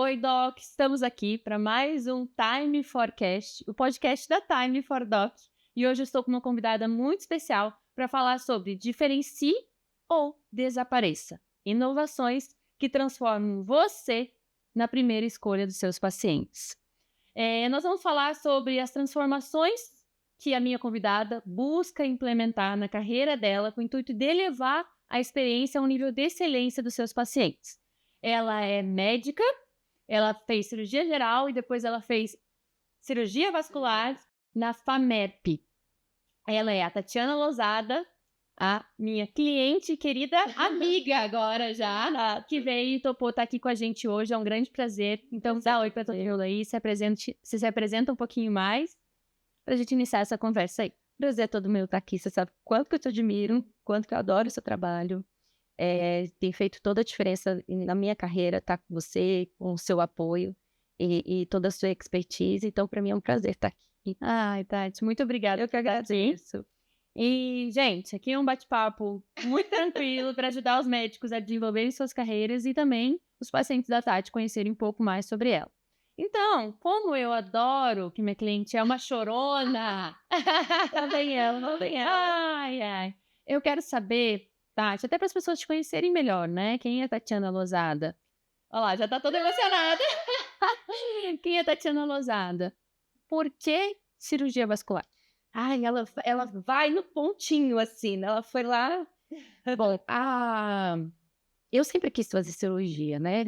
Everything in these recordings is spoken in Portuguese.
Oi, Doc, estamos aqui para mais um Time Forecast, o podcast da Time for Doc. E hoje eu estou com uma convidada muito especial para falar sobre diferencie ou desapareça. Inovações que transformam você na primeira escolha dos seus pacientes. Nós vamos falar sobre as transformações que a minha convidada busca implementar na carreira dela com o intuito de elevar a experiência a um nível de excelência dos seus pacientes. Ela é médica, ela fez cirurgia geral e depois ela fez cirurgia vascular na FAMEP. Ela é a Tatiana Lozada, a minha cliente, querida amiga agora já, que veio e topou estar aqui com a gente hoje. É um grande prazer. Então, dá oi para todo mundo aí, se apresenta um pouquinho mais para a gente iniciar essa conversa aí. Prazer todo meu estar aqui. Você sabe quanto que eu te admiro, quanto que eu adoro o seu trabalho. Tem feito toda a diferença na minha carreira, estar com você, com o seu apoio e toda a sua expertise. Então, para mim é um prazer estar aqui. Ai, Tati, muito obrigada. Eu que agradeço. E, gente, aqui é um bate-papo muito tranquilo para ajudar os médicos a desenvolverem suas carreiras e também os pacientes da Tati conhecerem um pouco mais sobre ela. Então, como eu adoro que minha cliente é uma chorona, também ela. Ai, ai. Eu quero saber, Tati, até para as pessoas te conhecerem melhor, né? Quem é a Tatiana Lozada? Olha lá, já tá toda emocionada. Quem é a Tatiana Lozada? Por que cirurgia vascular? Ai, ela vai no pontinho, assim, né? Ela foi lá... Bom, eu sempre quis fazer cirurgia, né?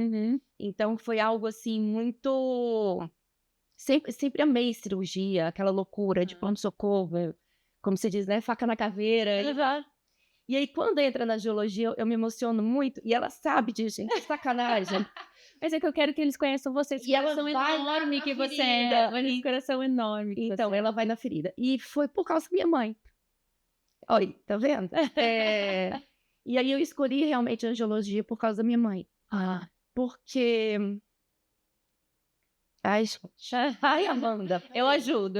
Então, foi algo, assim, muito... Sempre amei cirurgia, aquela loucura de pronto-socorro, como se diz, né? Faca na caveira. E aí, quando entra na geologia, eu me emociono muito. E ela sabe disso, gente. Sacanagem. Mas é que eu quero que eles conheçam você. Esse coração enorme que você é. Esse coração enorme. Então, ela vai na ferida. E foi por causa da minha mãe. Olha, tá vendo? E aí eu escolhi realmente a angiologia por causa da minha mãe. Porque... Ai, gente. Ai, Amanda. Eu ajudo.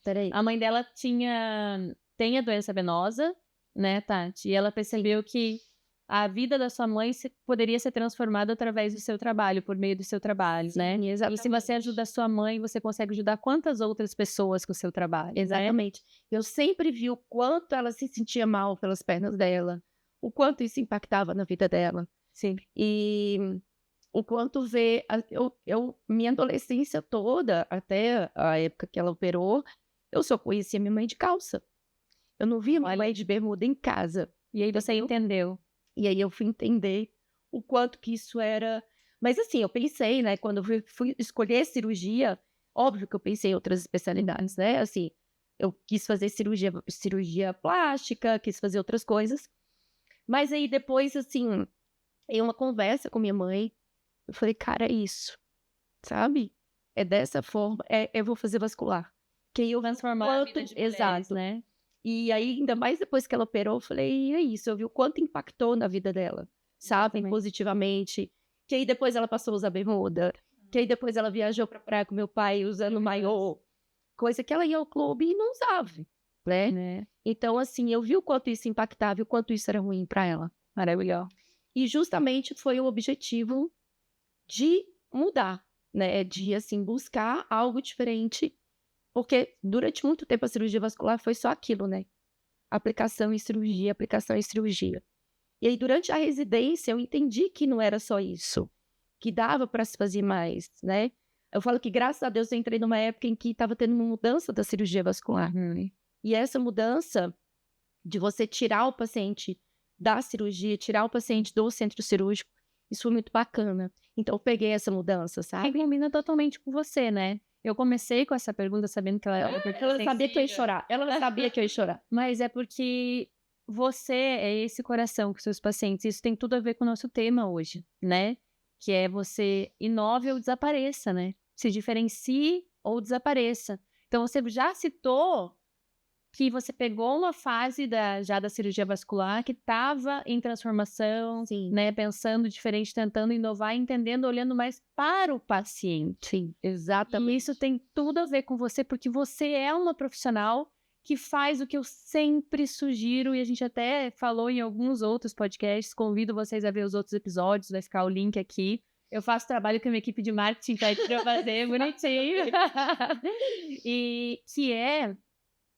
Peraí. A mãe dela tem a doença venosa, né, Tati? E ela percebeu que a vida da sua mãe poderia ser transformada através do seu trabalho, por meio do seu trabalho, Sim, né? exatamente. E se você ajuda a sua mãe, você consegue ajudar quantas outras pessoas com o seu trabalho, Exatamente. Né? Eu sempre vi o quanto ela se sentia mal pelas pernas dela, o quanto isso impactava na vida dela. Sim. E o quanto minha adolescência toda, até a época que ela operou, eu só conhecia minha mãe de calça. Eu não via minha mãe de bermuda em casa. E aí você entendeu. E aí eu fui entender o quanto que isso era... Mas assim, eu pensei, né, quando eu fui escolher cirurgia, óbvio que eu pensei em outras especialidades, né, assim, eu quis fazer cirurgia plástica, quis fazer outras coisas. Mas aí depois, assim, em uma conversa com minha mãe, eu falei, cara, é isso, sabe? É dessa forma, eu vou fazer vascular. Que aí eu transformar a vida de mulheres, exato, né? E aí, ainda mais depois que ela operou, eu falei, é isso, eu vi o quanto impactou na vida dela, sabe? Exatamente. Positivamente. Que aí depois ela passou a usar bermuda, que aí depois ela viajou pra praia com meu pai usando maiô, coisa que ela ia ao clube e não usava, né? Então, assim, eu vi o quanto isso impactava e o quanto isso era ruim pra ela. Maravilhoso. E justamente foi o objetivo de mudar, né? De, assim, buscar algo diferente, porque durante muito tempo a cirurgia vascular foi só aquilo, né? Aplicação em cirurgia, aplicação em cirurgia. E aí, durante a residência, eu entendi que não era só isso, que dava para se fazer mais, né? Eu falo que, graças a Deus, eu entrei numa época em que estava tendo uma mudança da cirurgia vascular. E essa mudança de você tirar o paciente da cirurgia, tirar o paciente do centro cirúrgico, isso foi muito bacana. Então, eu peguei essa mudança, sabe? E combina totalmente com você, né? Eu comecei com essa pergunta sabendo que ela sabia que eu ia chorar. Ela sabia que eu ia chorar. Mas é porque você é esse coração com seus pacientes. Isso tem tudo a ver com o nosso tema hoje, né? Que é você inove ou desapareça, né? Se diferencie ou desapareça. Então, você já citou que você pegou uma fase já da cirurgia vascular que estava em transformação, Sim. né? Pensando diferente, tentando inovar, entendendo, olhando mais para o paciente. Sim, exatamente. E isso tem tudo a ver com você, porque você é uma profissional que faz o que eu sempre sugiro, e a gente até falou em alguns outros podcasts, convido vocês a ver os outros episódios, vai ficar o link aqui, Eu faço trabalho que a minha equipe de marketing pede pra eu fazer, bonitinho. E que é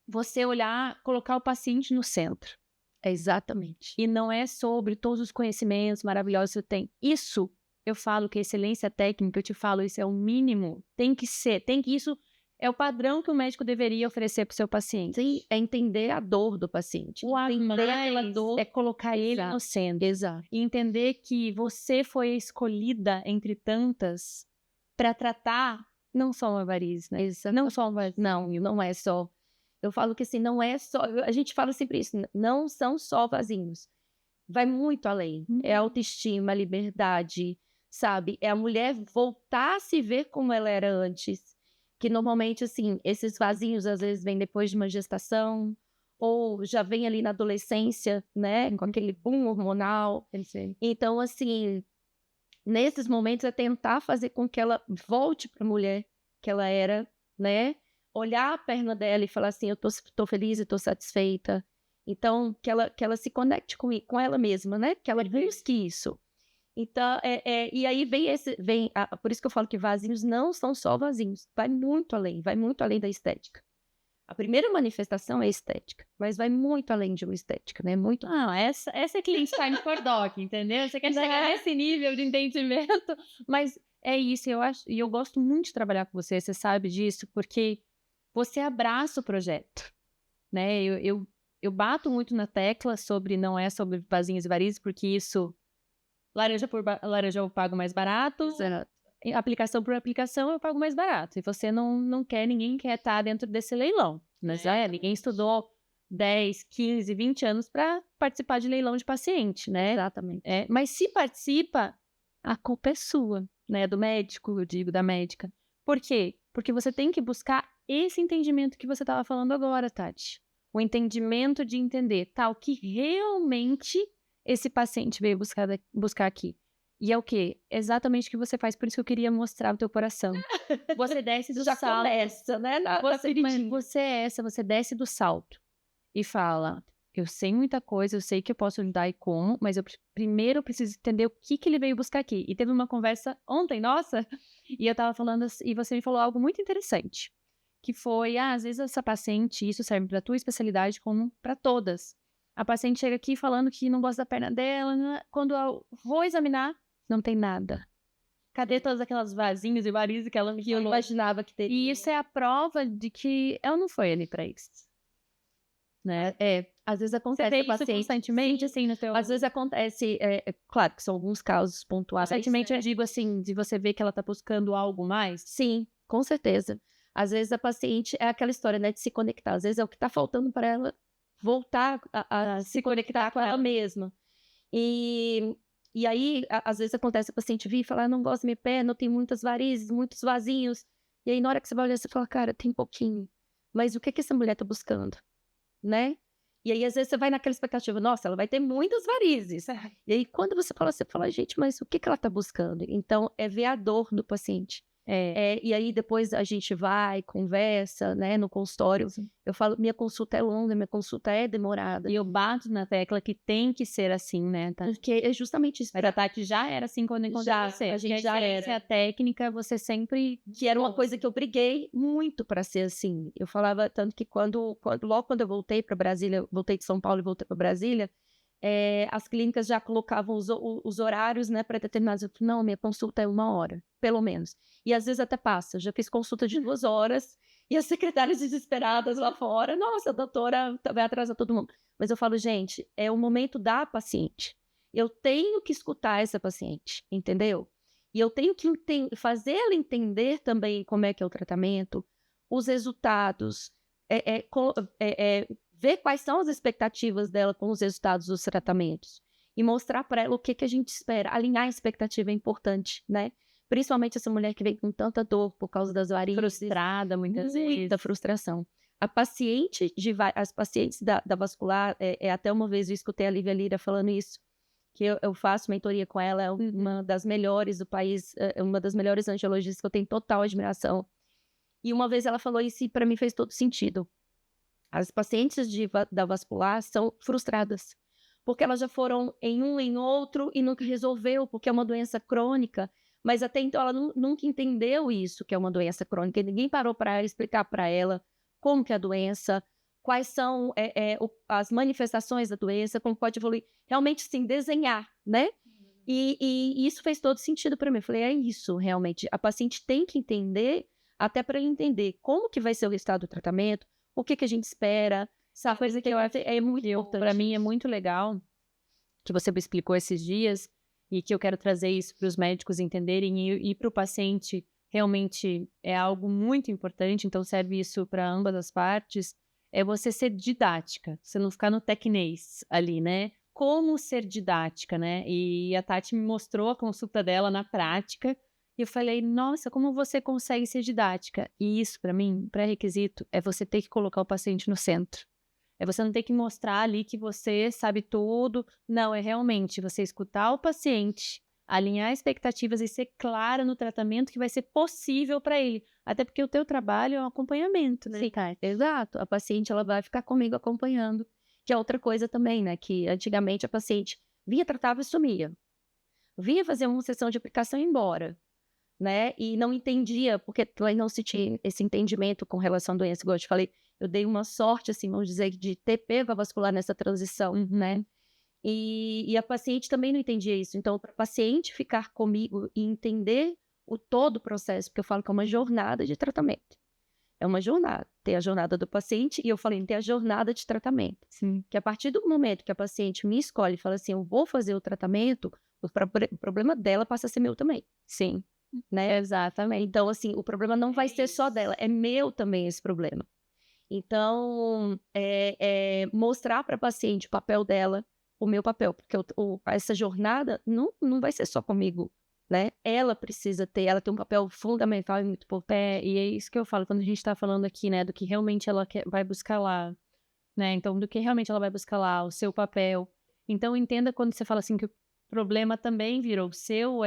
você olhar, colocar o paciente no centro. Exatamente. E não é sobre todos os conhecimentos maravilhosos que você tem. Isso, eu falo que excelência técnica, eu te falo, isso é o mínimo. Tem que ser, isso é o padrão que o médico deveria oferecer para o seu paciente. Sim, é entender a dor do paciente. O Entender aquela mais dor. é colocar ele no centro. Exato. E entender que você foi a escolhida entre tantas para tratar não só uma varizes, né? Não só uma varizes. Não é só. Eu falo que assim, não é só. A gente fala sempre isso, não são só vasinhos. Vai muito além. É autoestima, liberdade, sabe? É a mulher voltar a se ver como ela era antes. Que normalmente, assim, esses vasinhos às vezes vêm depois de uma gestação, ou já vem ali na adolescência, né? Com aquele boom hormonal. Então, assim, nesses momentos é tentar fazer com que ela volte para a mulher que ela era, né? Olhar a perna dela e falar assim, eu tô feliz e tô satisfeita. Então, que ela se conecte com ela mesma, né? Que ela busque isso. Então, e aí por isso que eu falo que vasinhos não são só vasinhos, vai muito além da estética. A primeira manifestação é estética, mas vai muito além de uma estética, né? Muito. Não, essa é cliente time for doc, entendeu? Você quer chegar nesse nível de entendimento, mas é isso, eu acho, e eu gosto muito de trabalhar com você sabe disso, porque você abraça o projeto, né? Eu bato muito na tecla sobre, não é sobre vasinhos e varizes, porque isso, laranja por laranja eu pago mais barato, Exato. Aplicação por aplicação eu pago mais barato, e você não quer, ninguém quer estar dentro desse leilão, mas ninguém estudou 10, 15, 20 anos para participar de leilão de paciente, né? Exatamente. Mas se participa, a culpa é sua, né? Do médico, eu digo, da médica. Por quê? Porque você tem que buscar esse entendimento que você estava falando agora, Tati. O entendimento de entender, o que realmente esse paciente veio buscar aqui. E é o quê? Exatamente o que você faz, por isso que eu queria mostrar o teu coração. Você desce do salto. Já começa, né? Você desce do salto e fala, eu sei muita coisa, eu sei que eu posso ajudar e como, mas eu primeiro preciso entender o que ele veio buscar aqui. E teve uma conversa ontem, nossa, e eu tava falando, e você me falou algo muito interessante, que foi, às vezes essa paciente, isso serve pra tua especialidade como pra todas. A paciente chega aqui falando que não gosta da perna dela, quando eu vou examinar, não tem nada. Cadê todas aquelas vasinhos e varizes que ela me falou? Eu não imaginava que teria. E isso é a prova de que ela não foi ali pra isso. Né? Às vezes acontece você vê isso constantemente, assim, no teu... Às vezes acontece, claro que são alguns casos pontuais. Constantemente, eu digo assim, de você ver que ela tá buscando algo mais? Sim, com certeza. Às vezes a paciente, é aquela história, né, de se conectar. Às vezes é o que tá faltando para ela voltar a se conectar com ela mesma. E aí, às vezes acontece a paciente vir e falar, não gosto da minha perna, eu tenho muitas varizes, muitos vasinhos. E aí, na hora que você vai olhar, você fala, cara, tem pouquinho. Mas o que essa mulher tá buscando? Né? E aí, às vezes, você vai naquela expectativa, nossa, ela vai ter muitas varizes. E aí, quando você fala, gente, mas o que ela tá buscando? Então, é ver a dor do paciente. E aí, depois a gente vai, conversa, né, no consultório. Eu falo, minha consulta é longa, minha consulta é demorada. E eu bato na tecla que tem que ser assim, né? Porque é justamente isso. Mas a Tati já era assim quando encontrei você. A gente já era. A técnica, você sempre... Que era uma coisa que eu briguei muito para ser assim. Eu falava tanto que logo quando eu voltei para Brasília, voltei de São Paulo e voltei para Brasília, as clínicas já colocavam os horários, né, pré-determinados. Eu falei, não, minha consulta é 1 hora, pelo menos. E às vezes até passa. Já fiz consulta de 2 horas e as secretárias desesperadas lá fora. Nossa, a doutora vai atrasar todo mundo. Mas eu falo, gente, é o momento da paciente. Eu tenho que escutar essa paciente, entendeu? E eu tenho que fazer ela entender também como é que é o tratamento, os resultados, ver quais são as expectativas dela com os resultados dos tratamentos e mostrar para ela o que a gente espera. Alinhar a expectativa é importante, né? Principalmente essa mulher que vem com tanta dor por causa das varizes. Frustrada, muitas vezes. Muita frustração. As pacientes da vascular, até uma vez eu escutei a Lívia Lira falando isso, que eu faço mentoria com ela, é uma das melhores do país, uma das melhores angiologistas que eu tenho total admiração. E uma vez ela falou isso e para mim fez todo sentido. As pacientes da vascular são frustradas, porque elas já foram em outro e nunca resolveu, porque é uma doença crônica, Mas até então ela nunca entendeu isso, que é uma doença crônica. E ninguém parou para explicar para ela como que é a doença, quais são as manifestações da doença, como pode evoluir. Realmente, sim, desenhar, né? E isso fez todo sentido para mim. Eu falei, é isso, realmente. A paciente tem que entender, até para entender como que vai ser o resultado do tratamento, o que a gente espera. Essa coisa que eu acho é muito importante. Para mim é muito legal que você me explicou esses dias e que eu quero trazer isso para os médicos entenderem e para o paciente realmente é algo muito importante, então serve isso para ambas as partes, é você ser didática, você não ficar no tecnês ali, né? Como ser didática, né? E a Tati me mostrou a consulta dela na prática e eu falei, nossa, como você consegue ser didática? E isso, para mim, pré-requisito, é você ter que colocar o paciente no centro. É você não ter que mostrar ali que você sabe tudo. Não, é realmente você escutar o paciente, alinhar expectativas e ser clara no tratamento que vai ser possível para ele. Até porque o teu trabalho é um acompanhamento, né? Sim, exato. A paciente, ela vai ficar comigo acompanhando. Que é outra coisa também, né? Que antigamente a paciente vinha, tratava e sumia. Vinha fazer uma sessão de aplicação e ia embora, né? E não entendia, porque não se tinha esse entendimento com relação à doença. Igual eu te falei, eu dei uma sorte, assim, vamos dizer, de ter pego a vascular nessa transição, né? E a paciente também não entendia isso. Então, para a paciente ficar comigo e entender o todo o processo, porque eu falo que é uma jornada de tratamento. É uma jornada. Tem a jornada do paciente e eu falei, tem a jornada de tratamento. Sim. Que a partir do momento que a paciente me escolhe e fala assim, eu vou fazer o tratamento, o problema dela passa a ser meu também. Sim, Né? exatamente. Então, assim, o problema não vai ser só dela, é meu também esse problema. Então, mostrar para a paciente o papel dela, o meu papel, porque essa jornada não vai ser só comigo, né? Ela tem um papel fundamental e muito importante. E é isso que eu falo quando a gente está falando aqui, né, do que realmente ela vai buscar lá, né? Então, do que realmente ela vai buscar lá, o seu papel. Então, entenda quando você fala assim que o problema também virou seu,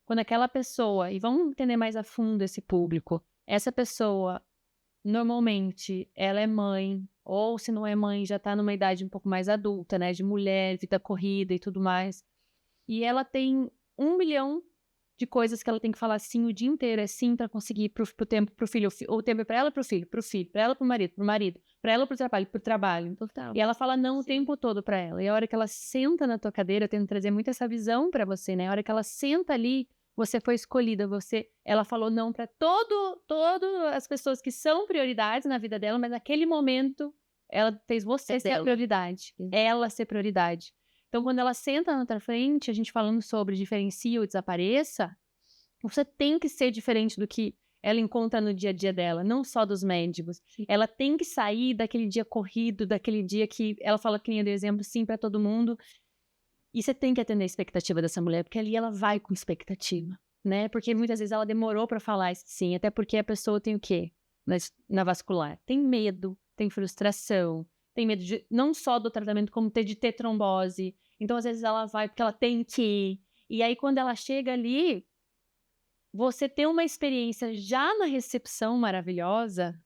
quando aquela pessoa, e vamos entender mais a fundo esse público, essa pessoa, normalmente, ela é mãe, ou se não é mãe, já tá numa idade um pouco mais adulta, né, de mulher, vida corrida e tudo mais, e ela tem 1 milhão de coisas que ela tem que falar sim o dia inteiro, é sim para conseguir pro tempo pro filho, o tempo é para ela, pro filho, para ela, pro marido, para ela, pro trabalho. Total. E ela fala não o tempo todo para ela. E a hora que ela senta na tua cadeira, eu tento trazer muito essa visão para você, né? A hora que ela senta ali, você foi escolhida, ela falou não para todas as pessoas que são prioridades na vida dela, mas naquele momento ela fez você ser a prioridade, ela ser prioridade. Então, quando ela senta na tua frente, a gente falando sobre diferencia ou desapareça, você tem que ser diferente do que ela encontra no dia a dia dela, não só dos médicos. Sim. Ela tem que sair daquele dia corrido, daquele dia que ela fala que nem do exemplo, sim, para todo mundo. E você tem que atender a expectativa dessa mulher, porque ali ela vai com expectativa, né? Porque muitas vezes ela demorou para falar esse sim, até porque a pessoa tem o quê? Na vascular? Tem medo, tem frustração, tem medo não só do tratamento, como de ter trombose. Então, às vezes, ela vai porque ela tem que ir. E aí, quando ela chega ali, você tem uma experiência já na recepção maravilhosa,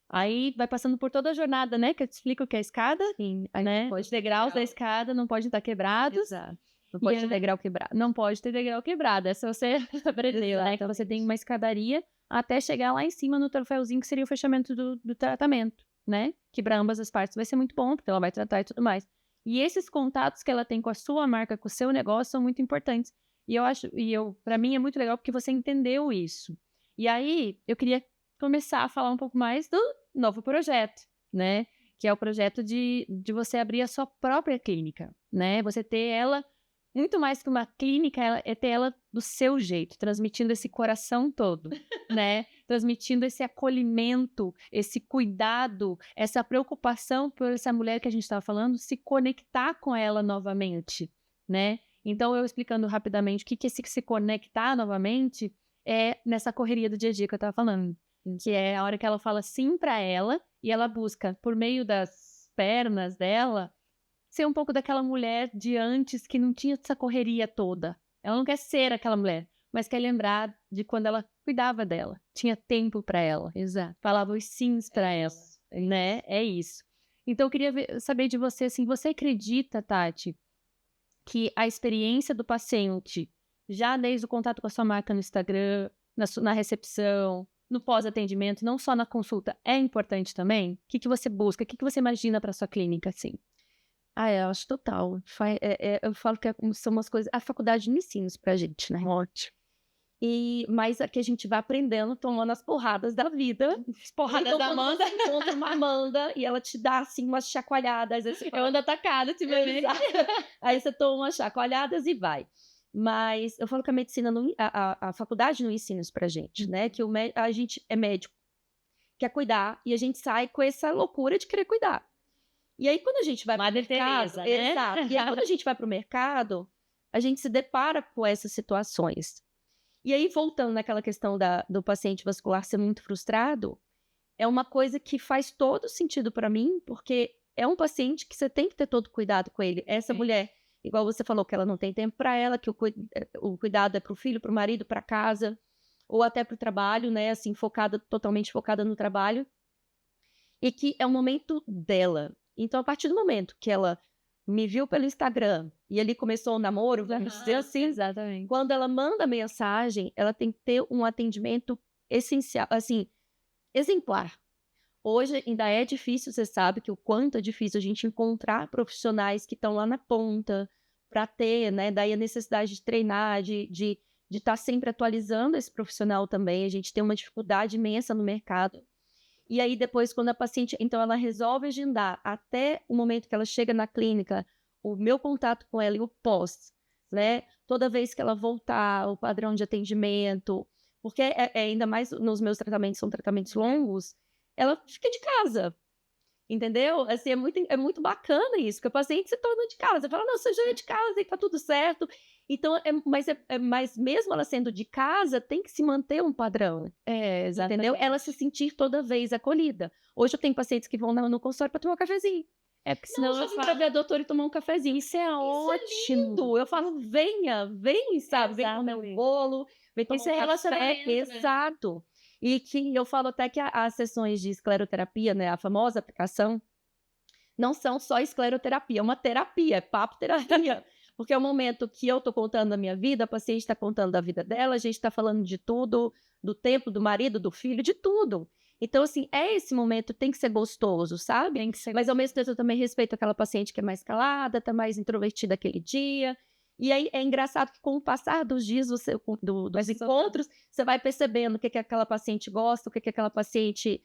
aí vai passando por toda a jornada, né? Que eu te explico o que é a escada. Sim, né? Os degraus da escada não podem estar quebrados. Exato. Não pode ter degrau quebrado. Não pode ter degrau quebrado. Essa você aprendeu, né? Que você tem uma escadaria até chegar lá em cima no troféuzinho, que seria o fechamento do tratamento, né? Que para ambas as partes vai ser muito bom, porque ela vai tratar e tudo mais. E esses contatos que ela tem com a sua marca, com o seu negócio, são muito importantes. Para mim é muito legal porque você entendeu isso. E aí, eu queria começar a falar um pouco mais do novo projeto, né? Que é o projeto de você abrir a sua própria clínica, né? Você ter ela, muito mais que uma clínica, é ter ela do seu jeito, transmitindo esse coração todo, né? Transmitindo esse acolhimento, esse cuidado, essa preocupação por essa mulher que a gente estava falando, se conectar com ela novamente, né? Então, eu explicando rapidamente o que é se conectar novamente, é nessa correria do dia a dia que eu estava falando, que é a hora que ela fala sim para ela, e ela busca, por meio das pernas dela, ser um pouco daquela mulher de antes que não tinha essa correria toda. Ela não quer ser aquela mulher, mas quer lembrar de quando ela cuidava dela, tinha tempo para ela. Exato. Falava os sims para ela, né? É isso. Então, eu queria saber de você, assim, você acredita, Tati, que a experiência do paciente já desde o contato com a sua marca no Instagram, na recepção, no pós-atendimento, não só na consulta, é importante também? O que você busca? O que você imagina para sua clínica, assim? Eu acho total. Eu falo que são umas coisas... A faculdade não ensina isso pra gente, né? Ótimo. Mas aqui a gente vai aprendendo, tomando as porradas da vida. As porradas Então, da quando Amanda. você encontra uma Amanda e ela te dá, assim, umas chacoalhadas. Aí você Eu fala, ando atacada, te ver. exato. Aí você toma umas chacoalhadas e vai. Mas eu falo que a medicina, a faculdade não ensina isso pra gente, né? Que a gente é médico, quer cuidar, e a gente sai com essa loucura de querer cuidar. E aí, quando a gente vai Madre pro mercado, Teresa, né? exato. E aí, quando a gente vai pro mercado, a gente se depara com essas situações. E aí, voltando naquela questão do paciente vascular ser muito frustrado, é uma coisa que faz todo sentido para mim, porque é um paciente que você tem que ter todo cuidado com ele. Essa mulher, igual você falou, que ela não tem tempo para ela, que o cuidado é para o filho, para o marido, para casa, ou até para o trabalho, né? Assim, totalmente focada no trabalho. E que é o momento dela. Então, a partir do momento que ela me viu pelo Instagram e ali começou o namoro, vamos dizer assim, Exatamente. quando ela manda mensagem, ela tem que ter um atendimento essencial, assim, exemplar. Hoje ainda é difícil, você sabe que o quanto é difícil a gente encontrar profissionais que estão lá na ponta para ter, né, daí a necessidade de treinar, de estar sempre atualizando esse profissional também. A gente tem uma dificuldade imensa no mercado. E aí depois, quando a paciente, então ela resolve agendar até o momento que ela chega na clínica, o meu contato com ela e o pós, né? Toda vez que ela voltar, o padrão de atendimento, porque ainda mais nos meus tratamentos, são tratamentos longos, ela fica de casa, entendeu? Assim, é muito bacana isso, porque o paciente se torna de casa. Você fala, não, você já é de casa e tá tudo certo. Então, mas mesmo ela sendo de casa, tem que se manter um padrão. Exatamente. Entendeu? Ela se sentir toda vez acolhida. Hoje eu tenho pacientes que vão no consultório para tomar um cafezinho. Porque senão eu falo para ver a doutora e tomar um cafezinho. Isso é ótimo. Eu falo, vem, sabe? Vem comer um bolo, vem tomar Isso um é café. relacionamento, né? Exato. E que eu falo até que as sessões de escleroterapia, né, a famosa aplicação, não são só escleroterapia, é uma terapia, é papo terapia. Porque é o momento que eu estou contando da minha vida, a paciente está contando da vida dela, a gente está falando de tudo, do tempo, do marido, do filho, de tudo. Então, assim, esse momento tem que ser gostoso, sabe? Tem que ser. Mas, ao mesmo tempo, eu também respeito aquela paciente que é mais calada, tá mais introvertida aquele dia. E aí, é engraçado que com o passar dos dias, dos encontros, você vai percebendo o que aquela paciente gosta, o que aquela paciente...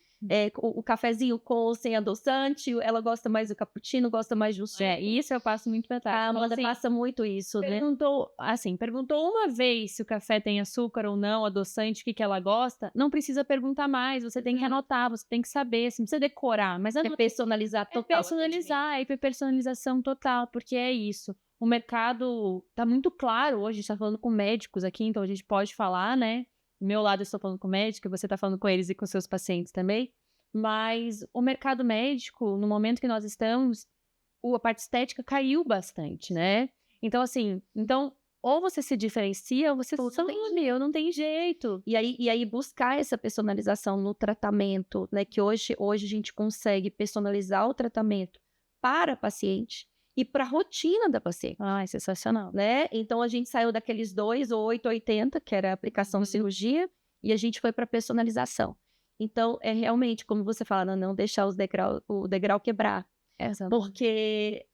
o cafezinho com ou sem adoçante, ela gosta mais do cappuccino, gosta mais do suco. Isso eu passo muito pra trás. A Amanda passa muito isso, né? Perguntou uma vez se o café tem açúcar ou não, adoçante, o que ela gosta, não precisa perguntar mais, você tem que anotar, você tem que saber, você não precisa decorar, mas É personalizar total. personalizar, hiperpersonalização total, porque é isso. O mercado tá muito claro hoje, a gente tá falando com médicos aqui, então a gente pode falar, né? Do meu lado eu estou falando com médico, você está falando com eles e com seus pacientes também, mas o mercado médico, no momento que nós estamos, a parte estética caiu bastante, né? Então, assim, ou você se diferencia ou você some, não tem jeito. E aí buscar essa personalização no tratamento, né? Que hoje a gente consegue personalizar o tratamento para a paciente e para a rotina da paciente. É sensacional. Né? Então, a gente saiu daqueles 2 ou 880, que era a aplicação de cirurgia, e a gente foi para personalização. Então, é realmente, como você fala, não deixar o degrau quebrar. Porque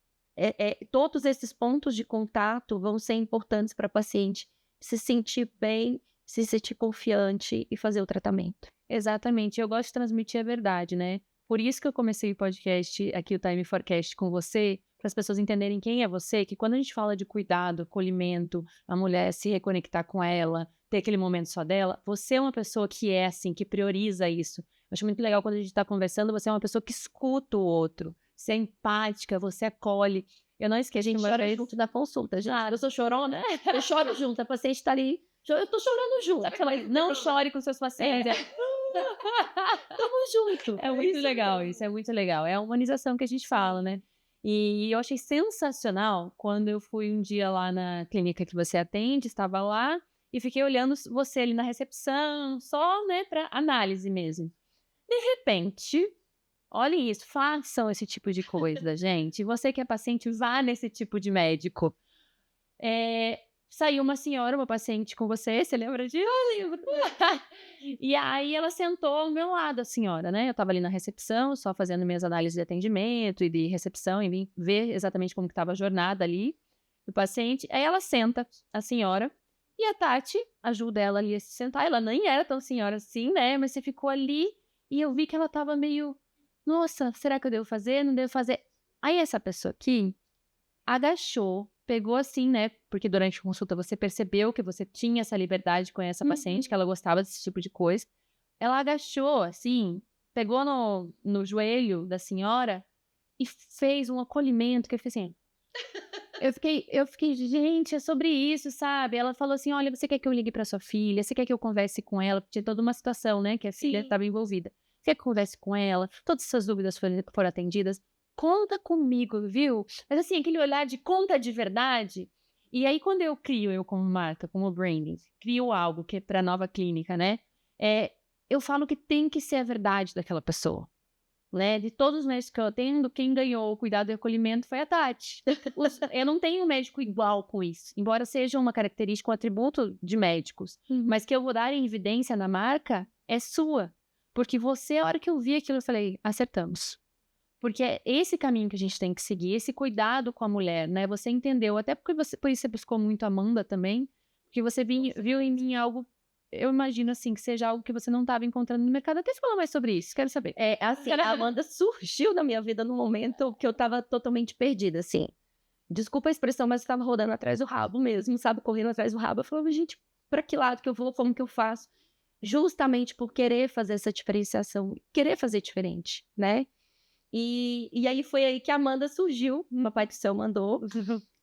todos esses pontos de contato vão ser importantes para a paciente se sentir bem, se sentir confiante e fazer o tratamento. Exatamente. Eu gosto de transmitir a verdade, né? Por isso que eu comecei o podcast, aqui o Time Forecast com você, para as pessoas entenderem quem é você, que quando a gente fala de cuidado, acolhimento, a mulher se reconectar com ela, ter aquele momento só dela, você é uma pessoa que é assim, que prioriza isso. Eu acho muito legal quando a gente está conversando, você é uma pessoa que escuta o outro, você é empática, você acolhe. Eu não esqueço de uma vez junto da consulta, gente. Eu sou chorona, eu choro junto, a paciente está ali, eu tô chorando junto. Não chore com seus pacientes. Tamo junto. É muito legal isso, é muito legal. É a humanização que a gente fala, né? E eu achei sensacional quando eu fui um dia lá na clínica que você atende, estava lá, e fiquei olhando você ali na recepção, só, né, para análise mesmo. De repente, olhem isso, façam esse tipo de coisa, gente. Você que é paciente, vá nesse tipo de médico. saiu uma paciente com você lembra disso? Eu lembro. E aí ela sentou ao meu lado, a senhora, né? Eu tava ali na recepção, só fazendo minhas análises de atendimento e de recepção, e vim ver exatamente como que tava a jornada ali do paciente. Aí ela senta, a senhora, e a Tati ajuda ela ali a se sentar. Ela nem era tão senhora assim, né? Mas você ficou ali e eu vi que ela tava meio, nossa, será que eu devo fazer? Não devo fazer? Aí essa pessoa aqui agachou, pegou assim, né? Porque durante a consulta você percebeu que você tinha essa liberdade com essa paciente, que ela gostava desse tipo de coisa. Ela agachou, assim, pegou no joelho da senhora e fez um acolhimento, que eu fiquei assim. Eu fiquei, gente, é sobre isso, sabe? Ela falou assim: olha, você quer que eu ligue pra sua filha? Você quer que eu converse com ela? Porque tinha toda uma situação, né? Que a filha estava envolvida. Você quer que eu converse com ela? Todas essas dúvidas foram atendidas. Conta comigo, viu? Mas assim, aquele olhar de conta de verdade. E aí, quando eu como marca, como branding, crio algo que é pra nova clínica, né? Eu falo que tem que ser a verdade daquela pessoa. Né? De todos os médicos que eu atendo, quem ganhou o cuidado e acolhimento foi a Tati. Eu não tenho um médico igual com isso, embora seja uma característica, um atributo de médicos, mas que eu vou dar em evidência na marca é sua, porque você, a hora que eu vi aquilo, eu falei, acertamos. Porque é esse caminho que a gente tem que seguir, esse cuidado com a mulher, né? Você entendeu, até porque por isso você buscou muito a Amanda também, porque você viu em mim algo. Eu imagino, assim, que seja algo que você não estava encontrando no mercado. Até fala mais sobre isso, quero saber. Assim, a Amanda surgiu na minha vida no momento que eu tava totalmente perdida, assim. Desculpa a expressão, mas eu tava rodando atrás do rabo mesmo, sabe? Correndo atrás do rabo. Eu falava, gente, pra que lado que eu vou? Como que eu faço? Justamente por querer fazer essa diferenciação, querer fazer diferente, né? E aí foi aí que a Amanda surgiu, o Papai do Céu mandou.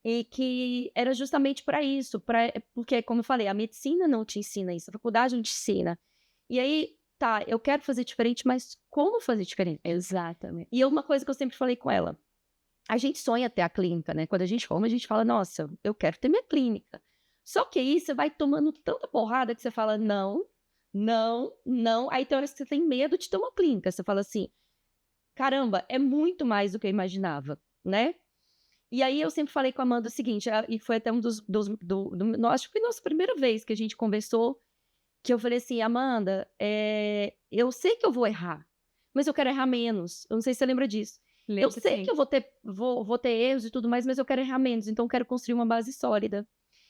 E que era justamente para isso, porque, como eu falei, a medicina não te ensina isso, a faculdade não te ensina. E aí, tá, eu quero fazer diferente, mas como fazer diferente? Exatamente. E uma coisa que eu sempre falei com ela, a gente sonha ter a clínica, né? Quando a gente forma, a gente fala, nossa, eu quero ter minha clínica. Só que aí você vai tomando tanta porrada que você fala, não, não, não. Aí tem horas que você tem medo de ter uma clínica. Você fala assim, caramba, é muito mais do que eu imaginava, né? E aí eu sempre falei com a Amanda o seguinte, e foi até acho que foi a nossa primeira vez que a gente conversou, que eu falei assim, Amanda, eu sei que eu vou errar, mas eu quero errar menos. Eu não sei se você lembra disso. Eu sei que eu vou ter erros e tudo mais, mas eu quero errar menos, então eu quero construir uma base sólida.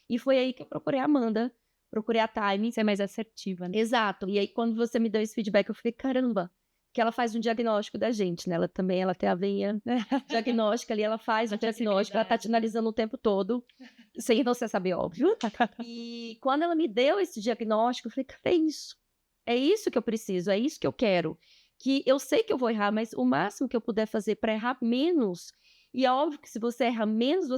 E foi aí que eu procurei a Amanda, procurei a Time. Você é mais assertiva, né? Exato. E aí quando você me deu esse feedback, eu falei, caramba, que ela faz um diagnóstico da gente, né? Ela tem a veia diagnóstica ali, ela faz o diagnóstico, ela tá te analisando o tempo todo, sem você saber, óbvio. E quando ela me deu esse diagnóstico, eu falei, cara, é isso que eu preciso, é isso que eu quero. Que eu sei que eu vou errar, mas o máximo que eu puder fazer para errar menos, e é óbvio que se você erra menos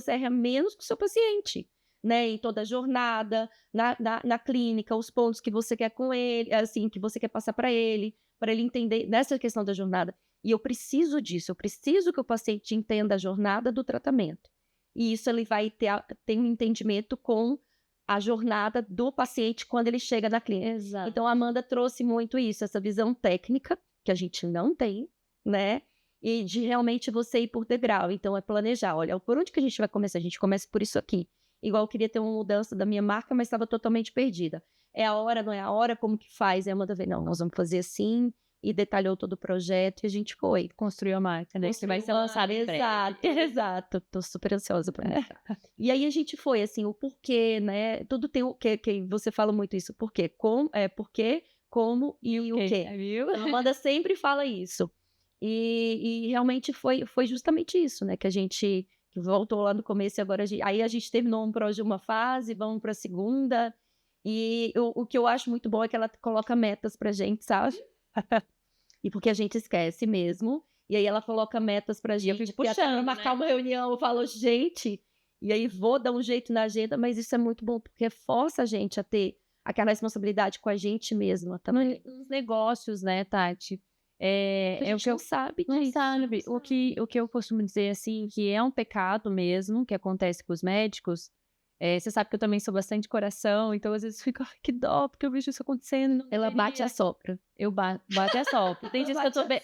com o seu paciente, né? Em toda a jornada, na clínica, os pontos que você quer com ele, assim, que você quer passar para ele entender nessa questão da jornada. E eu preciso disso, eu preciso que o paciente entenda a jornada do tratamento. E isso ele vai ter um entendimento com a jornada do paciente quando ele chega na clínica. Exato. Então, a Amanda trouxe muito isso, essa visão técnica, que a gente não tem, né? E de realmente você ir por degrau. Então, é planejar. Olha, por onde que a gente vai começar? A gente começa por isso aqui. Igual eu queria ter uma mudança da minha marca, mas estava totalmente perdida. É a hora, não é a hora, como que faz? E a Amanda veio, não, nós vamos fazer assim, e detalhou todo o projeto, e a gente foi. Construiu a marca, né? Que vai ser lançado em breve. Exato. Tô super ansiosa pra mim. E aí a gente foi, assim, o porquê, né? Tudo tem o quê, que você fala muito isso, porquê, porquê, como e o quê. Viu? A Amanda sempre fala isso. E realmente foi justamente isso, né? Que a gente voltou lá no começo e agora aí a gente terminou uma fase, vamos para a segunda. E o que eu acho muito bom é que ela coloca metas pra gente, sabe? E porque a gente esquece mesmo. E aí ela coloca metas pra gente. Eu fico puxando, pra marcar uma reunião, eu falo, gente, e aí vou dar um jeito na agenda, mas isso é muito bom, porque força a gente a ter aquela responsabilidade com a gente mesma também. Nos negócios, né, Tati? É o que eu sabe Não disso. sabe. O que eu costumo dizer, assim, que é um pecado mesmo, que acontece com os médicos, Você sabe que eu também sou bastante coração, então às vezes eu fico, ai, que dó, porque eu vejo isso acontecendo. Não Ela bate e deveria. assopra. Eu bato e assopro. Tem dias que eu tô bem,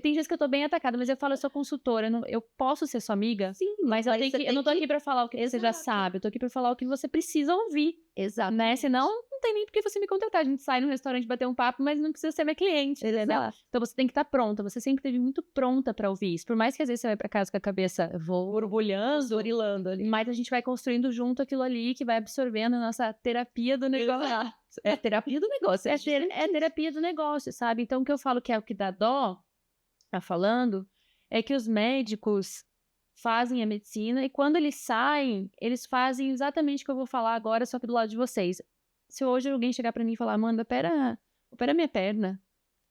tem dias que eu tô bem atacada, mas eu falo, eu sou consultora, eu posso ser sua amiga, Sim, mas eu não tô aqui pra falar o que você já Exato. sabe, eu tô aqui pra falar o que você precisa ouvir, Exato. né? Senão, não tem nem por que você me contratar. A gente sai no restaurante bater um papo, mas não precisa ser minha cliente, entendeu? Exato. Então você tem que estar pronta, você sempre esteve muito pronta pra ouvir isso. Por mais que às vezes você vai pra casa com a cabeça borbulhando, Zorilando ali. mas a gente vai construindo junto aquilo ali que vai absorvendo a nossa terapia do negócio. É a terapia do negócio. É terapia do negócio, sabe? Então, o que eu falo que é o que dá dó, tá falando, é que os médicos fazem a medicina e quando eles saem, eles fazem exatamente o que eu vou falar agora, só que do lado de vocês. Se hoje alguém chegar pra mim e falar, Amanda, opera minha perna.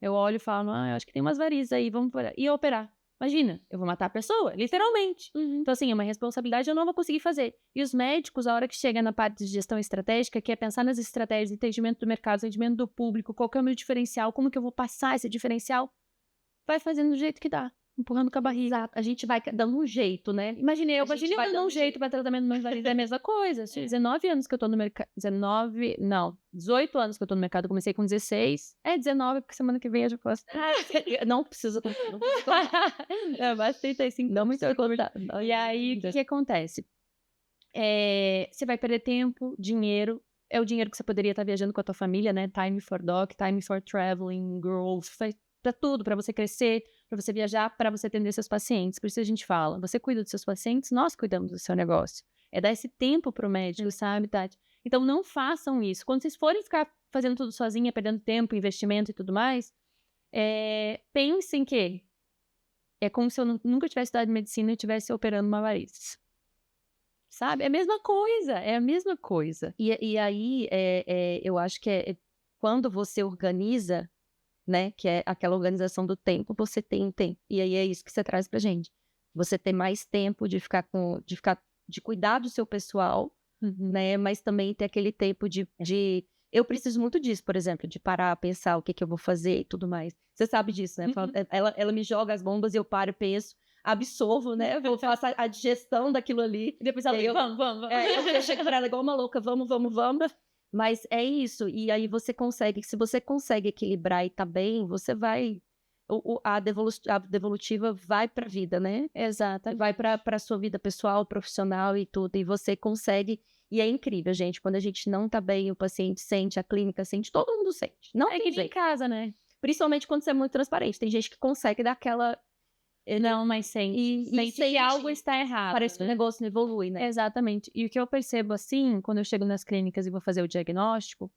Eu olho e falo, eu acho que tem umas varizes aí, vamos operar. E eu operar. Imagina, eu vou matar a pessoa, literalmente. Então, assim, é uma responsabilidade, eu não vou conseguir fazer. E os médicos, a hora que chega na parte de gestão estratégica, que é pensar nas estratégias, entendimento do mercado, entendimento do público, qual que é o meu diferencial, como que eu vou passar esse diferencial, vai fazendo do jeito que dá, empurrando com a barriga. Exato. A gente vai dando um jeito, né? Imagina eu vai dando um jeito para tratamento de varizes, é a mesma coisa. 19 anos que eu tô no mercado, 18 anos que eu tô no mercado, eu comecei com 16. 19, porque semana que vem eu já posso. Não precisa contar. Não, mas 35. Não precisa contar. E aí, o que acontece? Você vai perder tempo, dinheiro. É o dinheiro que você poderia estar viajando com a tua família, né? Time for doc, time for traveling, growth, pra tudo, pra você crescer, pra você viajar, pra você atender seus pacientes. Por isso a gente fala, você cuida dos seus pacientes, nós cuidamos do seu negócio. É dar esse tempo pro médico, sabe, Tati? Então não façam isso. Quando vocês forem ficar fazendo tudo sozinha, perdendo tempo, investimento e tudo mais, pensem que é como se eu nunca tivesse estudado medicina e estivesse operando uma variz. Sabe? É a mesma coisa, é a mesma coisa. E aí, eu acho que quando você organiza, né, que é aquela organização do tempo, você tem tempo. E aí é isso que você traz pra gente. Você ter mais tempo de cuidar do seu pessoal, né, mas também ter aquele tempo eu preciso muito disso, por exemplo, de parar, pensar o que eu vou fazer e tudo mais. Você sabe disso, né? Ela me joga as bombas e eu paro e penso, absorvo, né? Vou fazer a digestão daquilo ali. E depois ela diz, vamos. Eu chego pra ela igual uma louca, vamos. Mas é isso. E aí se você consegue equilibrar e tá bem, você vai... A devolutiva vai pra vida, né? Exato. Vai pra sua vida pessoal, profissional e tudo. E você consegue... E é incrível, gente. Quando a gente não tá bem, o paciente sente, a clínica sente, todo mundo sente. Não tem que nem jeito. em casa, né? Principalmente quando você é muito transparente. Tem gente que consegue dar aquela... Não, mas sente que algo está errado. Parece que o negócio não evolui, né? Exatamente. E o que eu percebo, assim, quando eu chego nas clínicas e vou fazer o diagnóstico,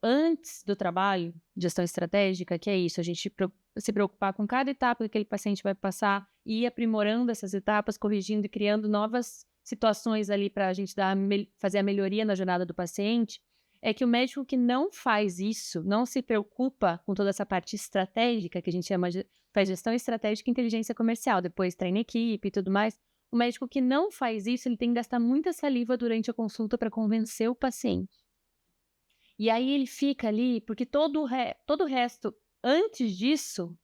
antes do trabalho, gestão estratégica, que é isso, a gente se preocupar com cada etapa que aquele paciente vai passar e ir aprimorando essas etapas, corrigindo e criando novas situações ali para a gente fazer a melhoria na jornada do paciente, é que o médico que não faz isso, não se preocupa com toda essa parte estratégica, que a gente faz gestão estratégica e inteligência comercial, depois treina equipe e tudo mais. O médico que não faz isso, ele tem que gastar muita saliva durante a consulta para convencer o paciente. E aí ele fica ali, porque todo o resto, antes disso,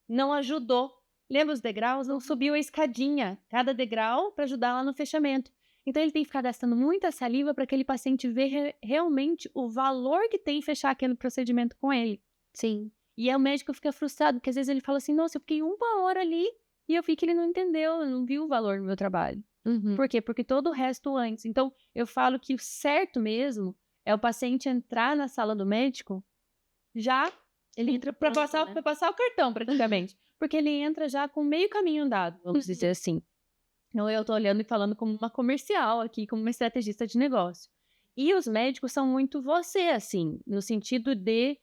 não ajudou. Lembra os degraus? Não subiu a escadinha, cada degrau para ajudar lá no fechamento. Então, ele tem que ficar gastando muita saliva para aquele paciente ver realmente o valor que tem fechar aquele procedimento com ele. Sim. E aí o médico fica frustrado, porque às vezes ele fala assim, nossa, eu fiquei 1 hora ali e eu vi que ele não entendeu, não viu o valor do meu trabalho. Por quê? Porque todo o resto antes. Então, eu falo que o certo mesmo é o paciente entrar na sala do médico já... Ele entra para passar o cartão, praticamente. Porque ele entra já com meio caminho andado, vamos dizer assim. Então, eu tô olhando e falando como uma comercial aqui, como uma estrategista de negócio. E os médicos são muito você, assim, no sentido de...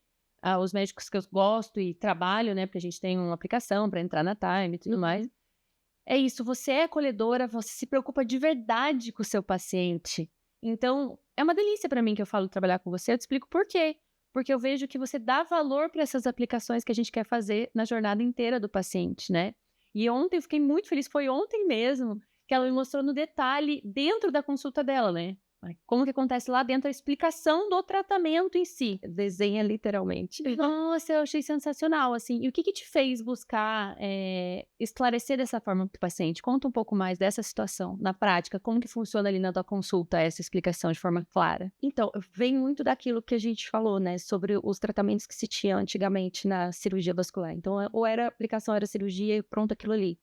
os médicos que eu gosto e trabalho, né, porque a gente tem uma aplicação para entrar na Time e tudo mais. É isso, você é acolhedora, você se preocupa de verdade com o seu paciente. Então, é uma delícia para mim que eu falo trabalhar com você, eu te explico por quê. Porque eu vejo que você dá valor para essas aplicações que a gente quer fazer na jornada inteira do paciente, né? E ontem eu fiquei muito feliz, foi ontem mesmo, que ela me mostrou no detalhe, dentro da consulta dela, né? Como que acontece lá dentro a explicação do tratamento em si. Desenha literalmente. Nossa, eu achei sensacional, assim. E o que que te fez buscar esclarecer dessa forma para o paciente? Conta um pouco mais dessa situação, na prática. Como que funciona ali na tua consulta essa explicação de forma clara? Então, vem muito daquilo que a gente falou, né, sobre os tratamentos que se tinha antigamente na cirurgia vascular. Então, ou era aplicação, era cirurgia e pronto aquilo ali.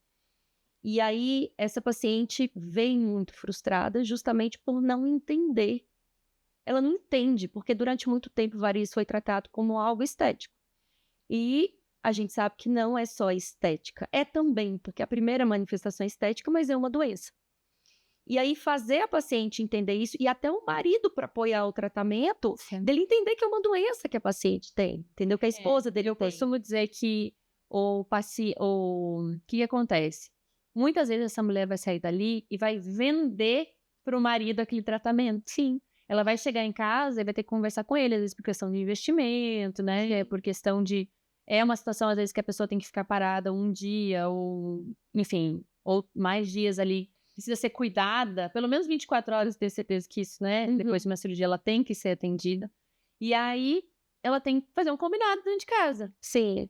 E aí, essa paciente vem muito frustrada justamente por não entender. Ela não entende, porque durante muito tempo varizes foi tratado como algo estético. E a gente sabe que não é só estética, é também, porque a primeira manifestação é estética, mas é uma doença. E aí fazer a paciente entender isso, e até o marido para apoiar o tratamento, dele entender que é uma doença que a paciente tem, entendeu? Que a esposa dele Eu tem. costumo dizer que o que acontece? Muitas vezes essa mulher vai sair dali e vai vender para o marido aquele tratamento. Sim. Ela vai chegar em casa e vai ter que conversar com ele, às vezes por questão de investimento, né? Por questão de... É uma situação, às vezes, que a pessoa tem que ficar parada um dia, ou, enfim, ou mais dias ali. Precisa ser cuidada, pelo menos 24 horas, ter certeza que isso, né? Depois de uma cirurgia, ela tem que ser atendida. E aí, ela tem que fazer um combinado dentro de casa. Sim.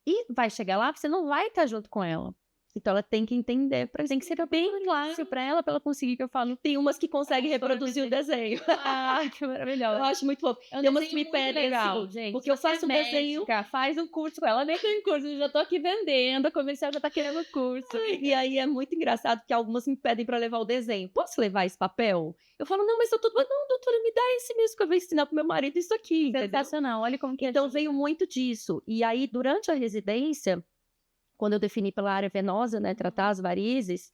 E vai chegar lá, você não vai estar junto com ela. Então ela tem que entender, Tem que ser bem claro para ela conseguir, que eu falo. Tem umas que conseguem reproduzir o desenho. Ah, que maravilhoso. Eu acho muito fofo. É um Tem umas que desenho me muito pedem legal, assim, gente. porque eu Você é faço um desenho. médica, faz um curso com ela. Nem tem curso, eu já tô aqui vendendo, a comercial já tá querendo o curso. E aí é muito engraçado que algumas me pedem para levar o desenho. Posso levar esse papel? Eu falo, não, mas eu tô... Não, doutora, me dá esse mesmo que eu vou ensinar pro meu marido isso aqui, entendeu? Sensacional, olha como que Então veio muito disso. E aí, durante a residência, quando eu defini pela área venosa, né, tratar as varizes,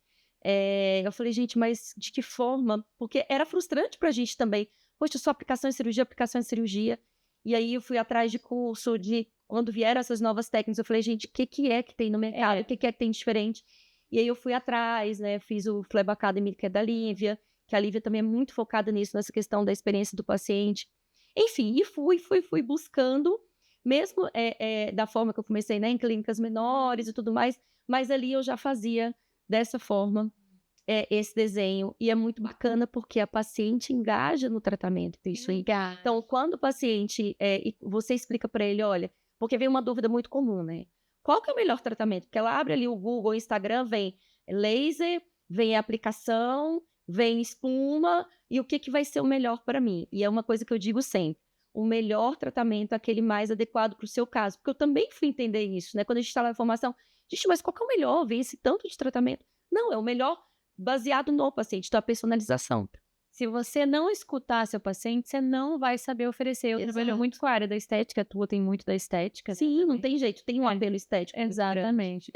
eu falei, gente, mas de que forma? Porque era frustrante pra gente também. Poxa, só aplicação em cirurgia, aplicação em cirurgia. E aí eu fui atrás de curso, quando vieram essas novas técnicas, eu falei, gente, o que é que tem no mercado? O que é que tem diferente? E aí eu fui atrás, né, fiz o Fleb Academy, que é da Lívia, que a Lívia também é muito focada nisso, nessa questão da experiência do paciente. Enfim, e fui buscando, mesmo da forma que eu comecei, né, em clínicas menores e tudo mais, mas ali eu já fazia dessa forma esse desenho. E é muito bacana porque a paciente engaja no tratamento. Isso aí. Então, quando o paciente, você explica para ele, olha, porque vem uma dúvida muito comum, né? Qual que é o melhor tratamento? Porque ela abre ali o Google, o Instagram, vem laser, vem aplicação, vem espuma, e o que vai ser o melhor para mim? E é uma coisa que eu digo sempre. O melhor tratamento é aquele mais adequado para o seu caso. Porque eu também fui entender isso, né? Quando a gente está na formação, gente, mas qual que é o melhor? Vem esse tanto de tratamento. Não, é o melhor baseado no paciente, então a personalização. Se você não escutar seu paciente, você não vai saber oferecer. Eu trabalho muito com a área da estética, a tua tem muito da estética. Sim, não tem jeito, tem um apelo estético. Exatamente.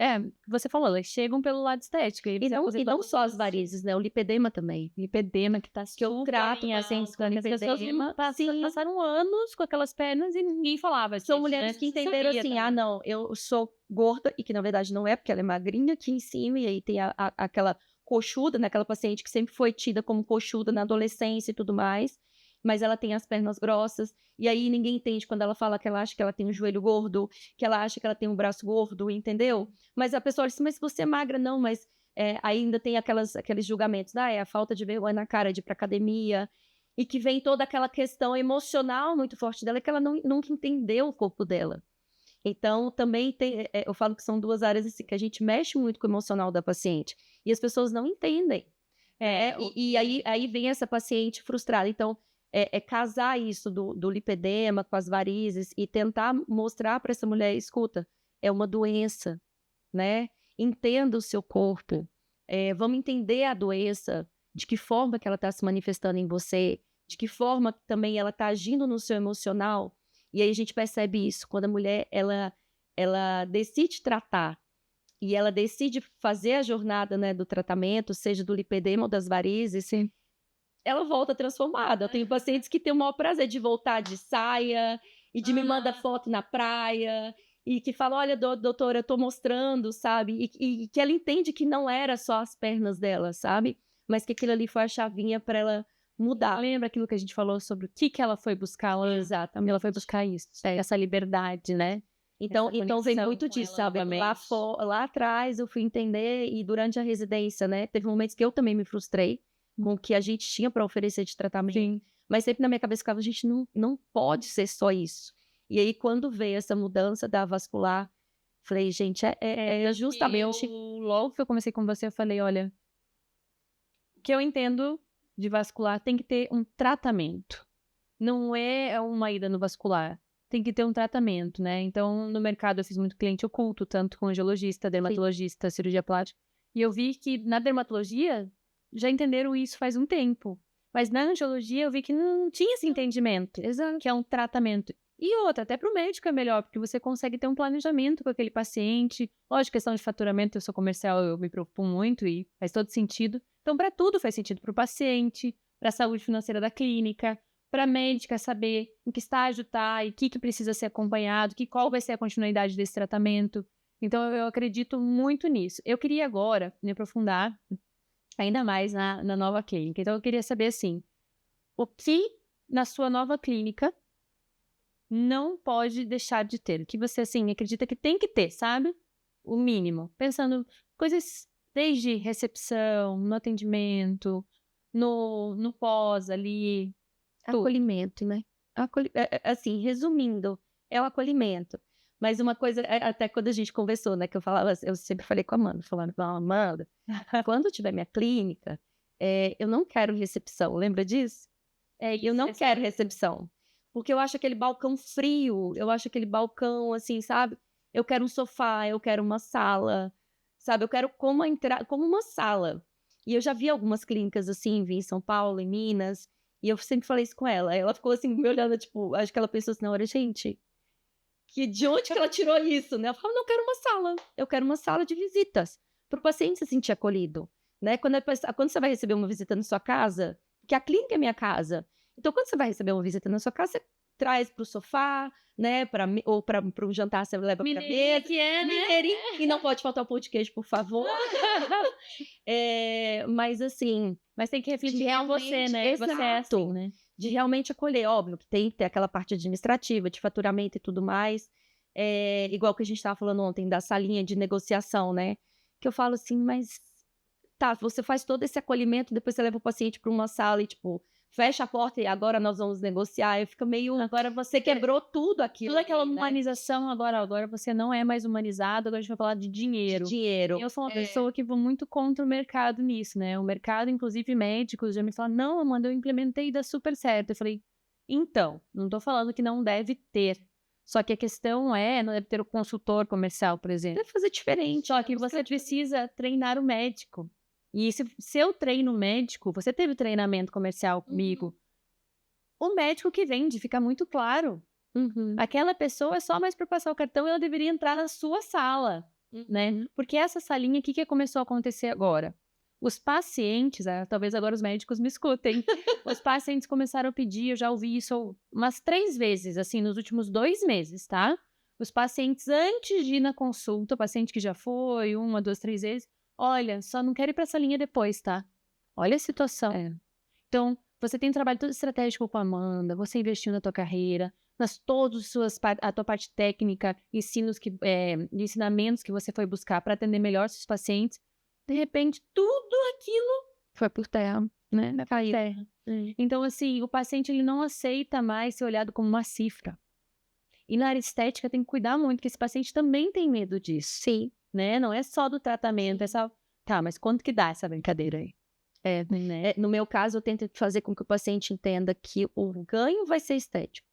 Você falou, elas chegam pelo lado estético. E não só as varizes, né? O lipedema também. Lipedema que tá que eu trato pacientes com lipedema. Passaram anos com aquelas pernas e ninguém falava disso. São mulheres né? que entenderam assim, Sabia não, eu sou gorda, e que na verdade não é, porque ela é magrinha aqui em cima, e aí tem aquela coxuda, né? Aquela paciente que sempre foi tida como coxuda na adolescência e tudo mais, mas ela tem as pernas grossas, e aí ninguém entende quando ela fala que ela acha que ela tem um joelho gordo, que ela acha que ela tem um braço gordo, entendeu? Mas a pessoa diz, mas você é magra, não, mas ainda tem aqueles julgamentos, a falta de vergonha na cara de ir pra academia, e que vem toda aquela questão emocional muito forte dela, que ela nunca entendeu o corpo dela. Então, também tem, eu falo que são duas áreas assim, que a gente mexe muito com o emocional da paciente, e as pessoas não entendem. E aí vem essa paciente frustrada. Então, casar isso do lipedema com as varizes e tentar mostrar para essa mulher, escuta, é uma doença, né? Entenda o seu corpo, vamos entender a doença, de que forma que ela está se manifestando em você, de que forma que também ela está agindo no seu emocional. E aí a gente percebe isso, quando a mulher, ela decide tratar, e ela decide fazer a jornada, né, do tratamento, seja do lipedema ou das varizes, sim, ela volta transformada. Eu tenho pacientes que têm o maior prazer de voltar de saia, e de me mandar foto na praia, e que falam, olha, doutora, eu tô mostrando, sabe? E que ela entende que não era só as pernas dela, sabe? Mas que aquilo ali foi a chavinha para ela mudar. Lembra aquilo que a gente falou sobre o que ela foi buscar lá? Exatamente. Ela foi buscar isso, essa liberdade, né? Então vem muito disso, sabe? Lá atrás eu fui entender, e durante a residência, né? Teve momentos que eu também me frustrei, com o que a gente tinha para oferecer de tratamento. Sim. Mas sempre na minha cabeça ficava, a gente não pode ser só isso. E aí, quando veio essa mudança da vascular, falei, gente, é justamente... Logo que eu comecei com você, eu falei, olha, o que eu entendo de vascular tem que ter um tratamento. Não é uma ida no vascular. Tem que ter um tratamento, né? Então, no mercado, eu fiz muito cliente oculto, tanto com angiologista, dermatologista, cirurgia plástica. E eu vi que na dermatologia, já entenderam isso faz um tempo. Mas na angiologia, eu vi que não tinha esse entendimento. Exato. Que é um tratamento. E outra, até para o médico é melhor, porque você consegue ter um planejamento com aquele paciente. Lógico, questão de faturamento, eu sou comercial, eu me preocupo muito e faz todo sentido. Então, para tudo faz sentido, para o paciente, para a saúde financeira da clínica, para a médica saber em que estágio está e o que precisa ser acompanhado, qual vai ser a continuidade desse tratamento. Então, eu acredito muito nisso. Eu queria agora me aprofundar ainda mais na nova clínica. Então, eu queria saber, assim, o que na sua nova clínica não pode deixar de ter? O que você, assim, acredita que tem que ter, sabe? O mínimo. Pensando coisas desde recepção, no atendimento, no pós ali. Tudo. Acolhimento, né? Assim, resumindo, é o acolhimento. Mas uma coisa, até quando a gente conversou, né? Que eu sempre falei com a Amanda, falando, não, Amanda, quando eu tiver minha clínica, eu não quero recepção, lembra disso? Eu não quero recepção. Porque eu acho aquele balcão frio, eu acho aquele balcão, assim, sabe? Eu quero um sofá, eu quero uma sala, sabe? Eu quero como uma sala. E eu já vi algumas clínicas assim, vi em São Paulo, em Minas, e eu sempre falei isso com ela. Ela ficou assim, me olhando, tipo, acho que ela pensou assim na hora, gente, de onde que ela tirou isso, né? Ela falou, não, eu quero uma sala de visitas, para o paciente se sentir acolhido, né? Quando você vai receber uma visita na sua casa, porque a clínica é minha casa, então quando você vai receber uma visita na sua casa, você traz para o sofá, né? Ou para um jantar, você leva para a mesa. Que é, né? Mineirinho, e não pode faltar o pão de queijo, por favor. Mas assim... Mas tem que refletir em você, né? Exato. Você é assim, né? De realmente acolher, óbvio, que tem que ter aquela parte administrativa, de faturamento e tudo mais. Igual que a gente estava falando ontem, da salinha de negociação, né? Que eu falo assim, mas... Tá, você faz todo esse acolhimento, depois você leva o paciente para uma sala e, tipo... Fecha a porta e agora nós vamos negociar. Eu fico meio... Agora você quebrou tudo aquilo. Toda aquela né? humanização agora você não é mais humanizado, agora a gente vai falar de dinheiro. Dinheiro. Eu sou uma pessoa que vou muito contra o mercado nisso, né? O mercado, inclusive médicos, já me falam, não, Amanda, eu implementei e dá super certo. Eu falei, então, não tô falando que não deve ter. Só que a questão não deve ter o consultor comercial, por exemplo. Deve fazer diferente. Só que você precisa treinar o médico. E se eu treino médico, você teve treinamento comercial comigo, o médico que vende, fica muito claro. Aquela pessoa é só mais para passar o cartão e ela deveria entrar na sua sala, né? Porque essa salinha, o que começou a acontecer agora? Os pacientes, talvez agora os médicos me escutem, os pacientes começaram a pedir, eu já ouvi isso umas 3 vezes, assim, nos últimos 2 meses, tá? Os pacientes, antes de ir na consulta, o paciente que já foi 1, 2, 3 vezes, olha, só não quero ir para essa linha depois, tá? Olha a situação. Então, você tem um trabalho todo estratégico com a Amanda, você investiu na tua carreira, a tua parte técnica, ensinamentos que você foi buscar para atender melhor seus pacientes. De repente, tudo aquilo foi por terra, né? Caiu. Terra. Então, assim, o paciente ele não aceita mais ser olhado como uma cifra. E na área estética tem que cuidar muito, porque esse paciente também tem medo disso. Sim. Né? Não é só do tratamento, é só... Tá, mas quanto que dá essa brincadeira aí? Né? No meu caso, eu tento fazer com que o paciente entenda que o ganho vai ser estético.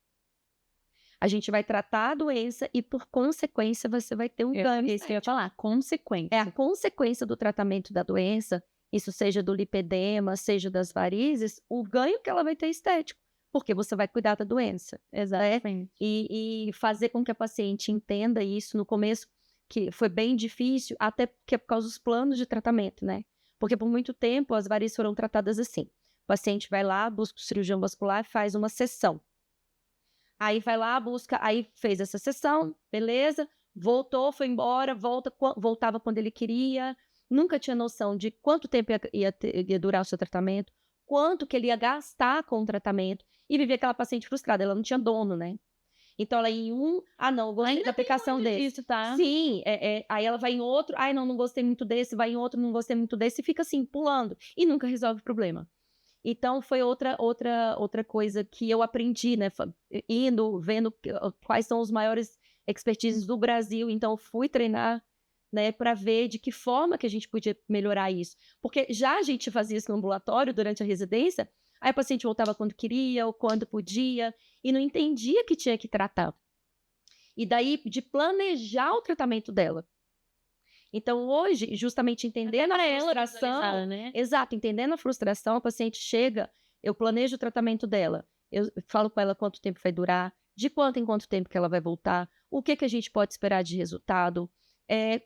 A gente vai tratar a doença e, por consequência, você vai ter um ganho. Isso que eu ia falar, consequência. É a consequência do tratamento da doença, isso seja do lipedema, seja das varizes, o ganho que ela vai ter é estético, porque você vai cuidar da doença. Exatamente. E fazer com que a paciente entenda isso no começo, que foi bem difícil, até porque é por causa dos planos de tratamento, né? Porque por muito tempo as varizes foram tratadas assim. O paciente vai lá, busca o cirurgião vascular, faz uma sessão. Aí vai lá, aí fez essa sessão, beleza, voltou, foi embora, voltava quando ele queria, nunca tinha noção de quanto tempo ia durar o seu tratamento, quanto que ele ia gastar com o tratamento, e vivia aquela paciente frustrada, ela não tinha dono, né? Então, ela ia em um, não, eu gostei Ainda da aplicação tem muito desse. disso, tá? Sim, aí ela vai em outro, não gostei muito desse, vai em outro, não gostei muito desse, e fica assim, pulando, e nunca resolve o problema. Então, foi outra coisa que eu aprendi, né, indo, vendo quais são os maiores expertises do Brasil, então eu fui treinar, né, para ver de que forma que a gente podia melhorar isso. Porque já a gente fazia isso no ambulatório durante a residência, aí a paciente voltava quando queria ou quando podia, e não entendia que tinha que tratar. E daí, de planejar o tratamento dela. Então, hoje, justamente entendendo a frustração, né? exato, entendendo a frustração, a paciente chega, eu planejo o tratamento dela, eu falo com ela quanto tempo vai durar, de quanto em quanto tempo que ela vai voltar, o que a gente pode esperar de resultado,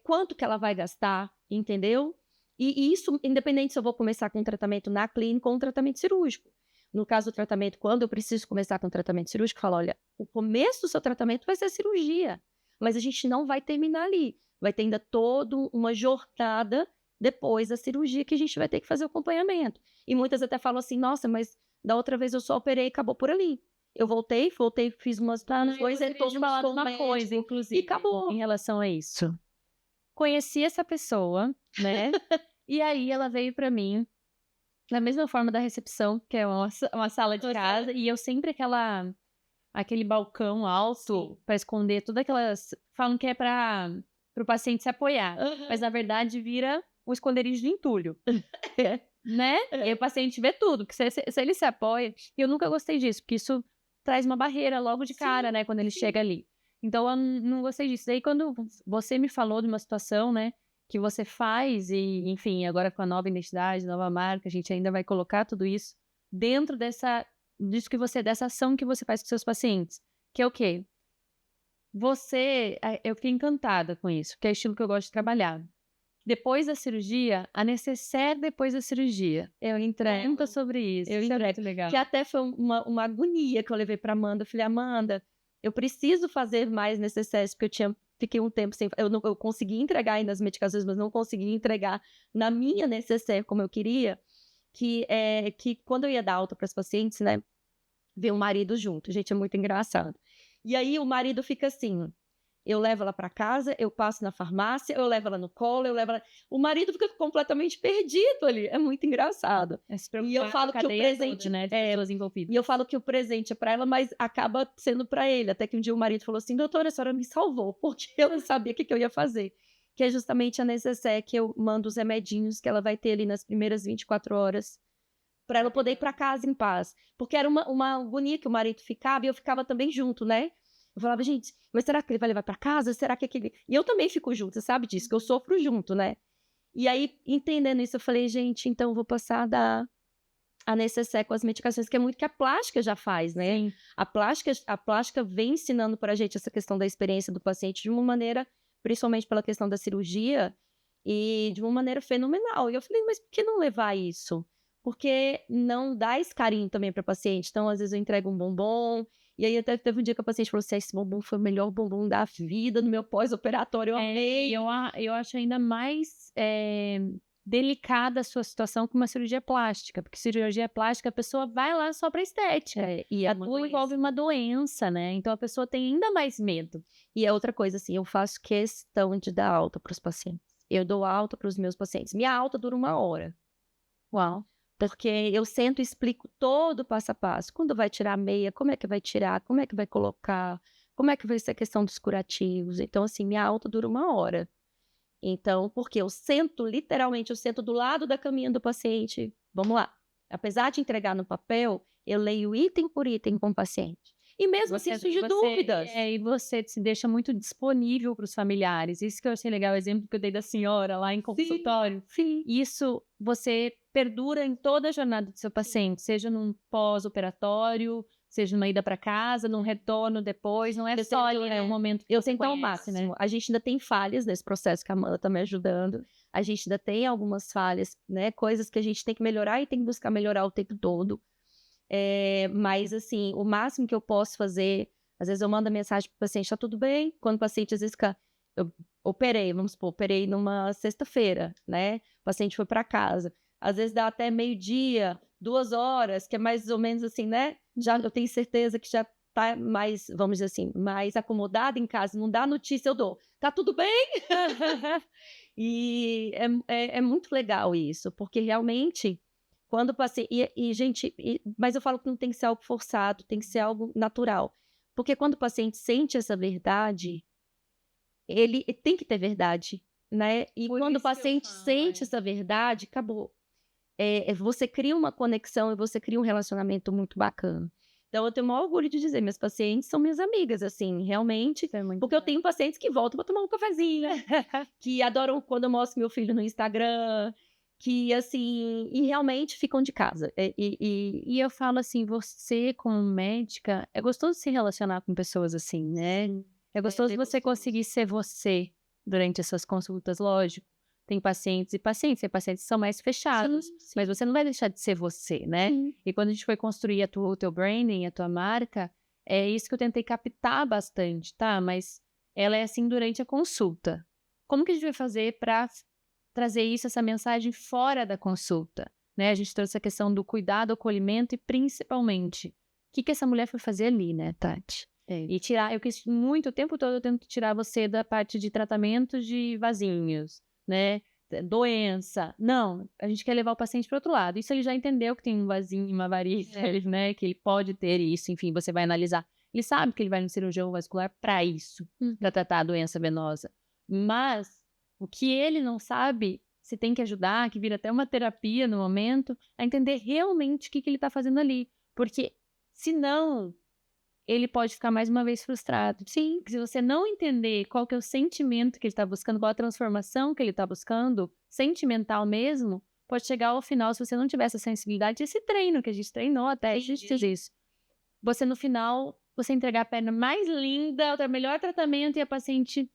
quanto que ela vai gastar, entendeu? E isso, independente se eu vou começar com um tratamento na clínica ou um tratamento cirúrgico. No caso do tratamento, quando eu preciso começar com um tratamento cirúrgico, eu falo, olha, o começo do seu tratamento vai ser cirurgia, mas a gente não vai terminar ali. Vai ter ainda toda uma jornada depois da cirurgia que a gente vai ter que fazer o acompanhamento. E muitas até falam assim, nossa, mas da outra vez eu só operei e acabou por ali. Eu voltei, fiz umas coisas, retornos falar com uma coisa, inclusive, e acabou. em relação a isso. Conheci essa pessoa, né? E aí ela veio pra mim, da mesma forma da recepção, que é uma sala de casa, e eu sempre aquele balcão alto para esconder todas aquelas... Falam que é para o paciente se apoiar, mas na verdade vira um esconderijo de entulho, né? E aí o paciente vê tudo, que se ele se apoia... E eu nunca gostei disso, porque isso traz uma barreira logo de cara, né? Quando ele chega ali. Então eu não gostei disso. Daí quando você me falou de uma situação, né? Que você faz e, enfim, agora com a nova identidade, nova marca, a gente ainda vai colocar tudo isso dentro dessa ação que você faz com seus pacientes, que é o quê? Eu fiquei encantada com isso, que é o estilo que eu gosto de trabalhar. Depois da cirurgia, a necessaire depois da cirurgia. Eu entrego sobre isso. Isso é muito legal. Que até foi uma agonia que eu levei para Amanda. Eu falei, Amanda, eu preciso fazer mais necessários, porque fiquei um tempo sem... Eu consegui entregar ainda as medicações, mas não consegui entregar na minha necessaire como eu queria, que quando eu ia dar alta para as pacientes, né, veio o marido junto. Gente, é muito engraçado. E aí o marido fica assim... Eu levo ela para casa, eu passo na farmácia, eu levo ela no colo, O marido fica completamente perdido ali. É muito engraçado. E eu falo que o presente... Toda, né, e eu falo que o presente é para ela, mas acaba sendo para ele. Até que um dia o marido falou assim, doutora, a senhora me salvou, porque eu não sabia o que eu ia fazer. Que é justamente a necessaire que eu mando os remedinhos que ela vai ter ali nas primeiras 24 horas, para ela poder ir para casa em paz. Porque era uma agonia que o marido ficava, e eu ficava também junto, né? Eu falava, gente, mas será que ele vai levar para casa? Será que aquele... E eu também fico junto, você sabe disso, que eu sofro junto, né? E aí, entendendo isso, eu falei, gente, então eu vou passar a dar a necessaire com as medicações, que é muito que a plástica já faz, né? Sim. A plástica vem ensinando para a gente essa questão da experiência do paciente de uma maneira, principalmente pela questão da cirurgia, e de uma maneira fenomenal. E eu falei, mas por que não levar isso? Porque não dá esse carinho também para o paciente. Então, às vezes eu entrego um bombom, e aí até teve um dia que a paciente falou assim, esse bombom foi o melhor bombom da vida no meu pós-operatório, eu amei. Eu acho ainda mais delicada a sua situação com uma cirurgia plástica, porque cirurgia plástica a pessoa vai lá só para estética, e a tua envolve uma doença, né? Então a pessoa tem ainda mais medo. E é outra coisa, assim, eu faço questão de dar alta para os pacientes. Eu dou alta para os meus pacientes. Minha alta dura 1 hora. Uau! Porque eu sento e explico todo o passo a passo. Quando vai tirar a meia, como é que vai tirar, como é que vai colocar, como é que vai ser a questão dos curativos. Então, assim, minha alta dura 1 hora. Então, porque literalmente, eu sento do lado da caminha do paciente. Vamos lá. Apesar de entregar no papel, eu leio item por item com o paciente. E mesmo assim, surge dúvidas. E você se deixa muito disponível para os familiares. Isso que eu achei legal, o exemplo que eu dei da senhora lá em consultório. Sim. Isso você perdura em toda a jornada do seu paciente, seja num pós-operatório, seja numa ida para casa, num retorno depois, não é só ali no momento que eu você tento ao conhece, máximo. né? A gente ainda tem falhas nesse processo que a Amanda está me ajudando. A gente ainda tem algumas falhas, né? Coisas que a gente tem que melhorar e tem que buscar melhorar o tempo todo. Mas, assim, o máximo que eu posso fazer, às vezes eu mando a mensagem para o paciente, tá tudo bem? Quando o paciente, às vezes, eu operei numa sexta-feira, né? O paciente foi para casa. Às vezes dá até meio-dia, 2 horas, que é mais ou menos assim, né? Já eu tenho certeza que já tá mais, vamos dizer assim, mais acomodada em casa, não dá notícia, eu dou. Tá tudo bem? E é muito legal isso, porque realmente, quando o paciente... gente, mas eu falo que não tem que ser algo forçado, tem que ser algo natural. Porque quando o paciente sente essa verdade, ele tem que ter verdade, né? E Por quando o isso que eu paciente falo, sente essa verdade, acabou. Você cria uma conexão e você cria um relacionamento muito bacana. Então, eu tenho o maior orgulho de dizer, minhas pacientes são minhas amigas, assim, realmente. Isso é muito Porque eu bom. tenho pacientes que voltam para tomar um cafezinho, que adoram quando eu mostro meu filho no Instagram, que, assim, e realmente ficam de casa. E eu falo assim, você como médica, é gostoso se relacionar com pessoas assim, né? É gostoso bem você gostoso. conseguir ser você durante essas consultas, lógico. Tem pacientes e pacientes, tem pacientes que são mais fechados, Sim, sim. mas você não vai deixar de ser você, né? Sim. E quando a gente foi construir o teu branding, a tua marca, é isso que eu tentei captar bastante, tá? Mas ela é assim durante a consulta. Como que a gente vai fazer para trazer isso, essa mensagem fora da consulta? Né? A gente trouxe a questão do cuidado, acolhimento e principalmente, o que essa mulher foi fazer ali, né, Tati? E tirar, eu quis muito, o tempo todo eu tento tirar você da parte de tratamento de vasinhos, né? Doença. Não, a gente quer levar o paciente para outro lado. Isso ele já entendeu que tem um vasinho, uma varíola, né? Que ele pode ter isso, enfim, você vai analisar. Ele sabe que ele vai no cirurgião vascular para isso, para tratar a doença venosa. Mas o que ele não sabe, você tem que ajudar, que vira até uma terapia no momento, a entender realmente o que ele está fazendo ali. Porque, senão, ele pode ficar mais uma vez frustrado. Sim, porque se você não entender qual que é o sentimento que ele está buscando, qual a transformação que ele está buscando, sentimental mesmo, pode chegar ao final, se você não tiver essa sensibilidade, esse treino que a gente treinou até, a gente fez isso. Você, no final, você entregar a perna mais linda, o melhor tratamento e a paciente...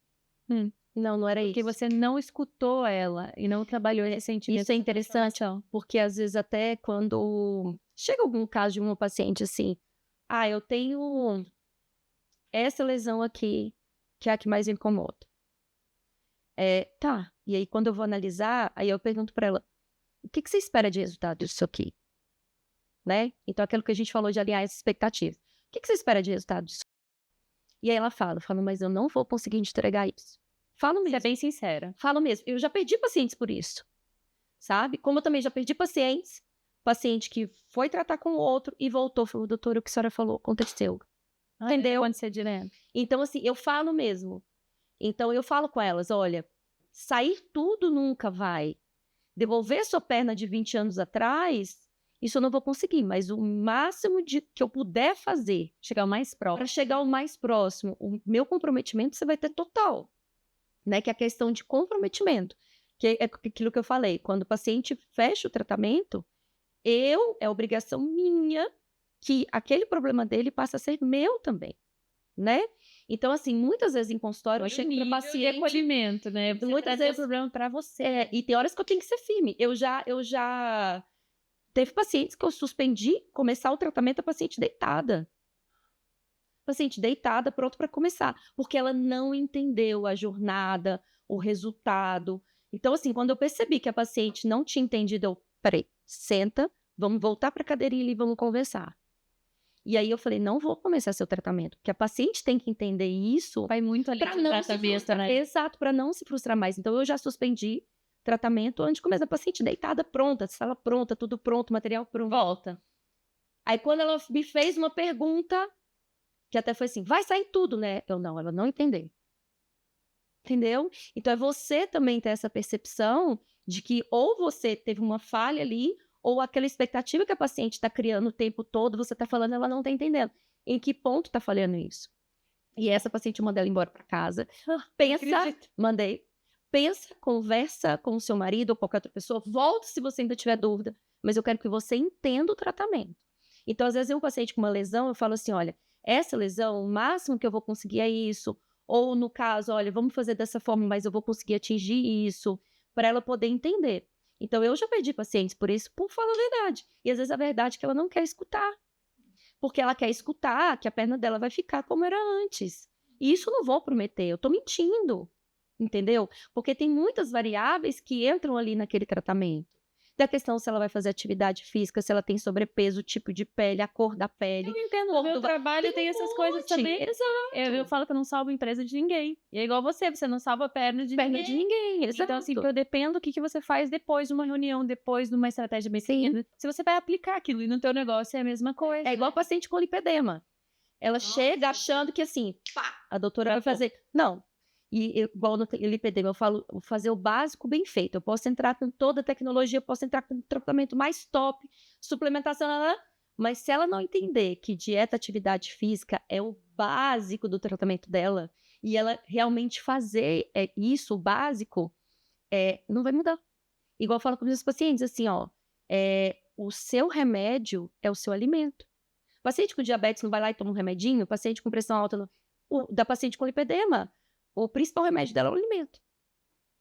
Não era porque isso. você não escutou ela e não trabalhou esse sentimento. Isso é interessante, porque às vezes até quando chega algum caso de uma paciente assim, eu tenho essa lesão aqui, que é a que mais me incomoda. Tá, e aí quando eu vou analisar, aí eu pergunto para ela, o que você espera de resultado disso aqui? Né? Então aquilo que a gente falou de alinhar as expectativas. O que você espera de resultado disso? E aí ela fala, mas eu não vou conseguir entregar isso. Falo mesmo. Você é bem sincera. Falo mesmo. Eu já perdi pacientes por isso, sabe? Como eu também já perdi paciente que foi tratar com o outro e voltou, falou, doutor, o que a senhora falou aconteceu. Entendeu? Acontecer direto. Então, assim, eu falo mesmo. Então, eu falo com elas, olha, sair tudo nunca vai. Devolver sua perna de 20 anos atrás, isso eu não vou conseguir, mas o máximo que eu puder fazer, chegar o mais próximo. Para chegar o mais próximo, o meu comprometimento você vai ter total. Né, que é a questão de comprometimento, que é aquilo que eu falei, quando o paciente fecha o tratamento, é obrigação minha que aquele problema dele passa a ser meu também, né? Então, assim, muitas vezes em consultório eu chego para paciente... acolhimento, né? Muitas vezes o problema para você. E tem horas que eu tenho que ser firme. Eu já teve pacientes que eu suspendi começar o tratamento, a paciente deitada. Paciente deitada, pronto para começar, porque ela não entendeu a jornada, o resultado. Então, assim, quando eu percebi que a paciente não tinha entendido, eu, peraí, senta, vamos voltar para a cadeirinha e vamos conversar. E aí eu falei, não vou começar seu tratamento, porque a paciente tem que entender isso. Vai muito ali para não se frustrar, né? Exato, para não se frustrar mais. Então, eu já suspendi tratamento antes de começar. A paciente deitada, pronta, sala pronta, tudo pronto, material pronto. Volta. Aí, quando ela me fez uma pergunta, que até foi assim, vai sair tudo, né? Ela não entendeu. Entendeu? Então, é você também ter essa percepção de que ou você teve uma falha ali, ou aquela expectativa que a paciente está criando o tempo todo, você está falando, ela não está entendendo. Em que ponto está falhando isso? E essa paciente eu mandei ela embora para casa. Pensa, conversa com o seu marido ou qualquer outra pessoa, volta se você ainda tiver dúvida, mas eu quero que você entenda o tratamento. Então, às vezes, um paciente com uma lesão, eu falo assim, olha, essa lesão, o máximo que eu vou conseguir é isso. Ou, no caso, olha, vamos fazer dessa forma, mas eu vou conseguir atingir isso, para ela poder entender. Então, eu já perdi pacientes por isso, por falar a verdade. E, às vezes, a verdade é que ela não quer escutar. Porque ela quer escutar que a perna dela vai ficar como era antes. E isso eu não vou prometer, eu estou mentindo. Entendeu? Porque tem muitas variáveis que entram ali naquele tratamento. da questão se ela vai fazer atividade física, se ela tem sobrepeso, o tipo de pele, a cor da pele. Eu entendo, no meu trabalho tem essas coisas também. Exato. Eu falo que eu não salvo a empresa de ninguém. E é igual você não salva a perna de Perna ninguém. de ninguém, exato. Então, assim, eu dependo do que você faz depois de uma reunião, depois de uma estratégia bem definida. Se você vai aplicar aquilo e no teu negócio é a mesma coisa. É igual paciente com lipedema. Ela chega achando que assim, pá, a doutora vai fazer. Não. E igual no lipedema, eu falo, vou fazer o básico bem feito. Eu posso entrar com toda a tecnologia, eu posso entrar com um tratamento mais top, suplementação, mas se ela não entender que dieta, atividade física é o básico do tratamento dela, e ela realmente fazer isso, o básico, não vai mudar. Igual eu falo com os meus pacientes, assim, ó, o seu remédio é o seu alimento. O paciente com diabetes não vai lá e toma um remedinho, o paciente com pressão alta, da paciente com lipedema, o principal remédio dela é o alimento.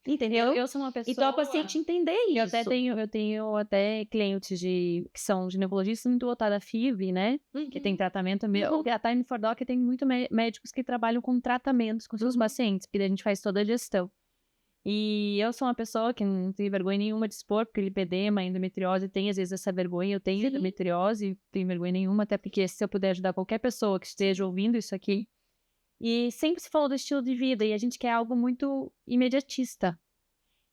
Entendeu? Eu sou uma pessoa... Então a paciente entender isso. Eu tenho até clientes que são ginecologistas muito voltados à FIV, né? Que tem tratamento. A Time for Doc tem muito médicos que trabalham com tratamentos com seus pacientes, porque a gente faz toda a gestão. E eu sou uma pessoa que não tem vergonha nenhuma de expor, porque lipedema, endometriose, tem às vezes essa vergonha. Eu tenho endometriose, tenho vergonha nenhuma, até porque se eu puder ajudar qualquer pessoa que esteja ouvindo isso aqui. E sempre se falou do estilo de vida, e a gente quer algo muito imediatista.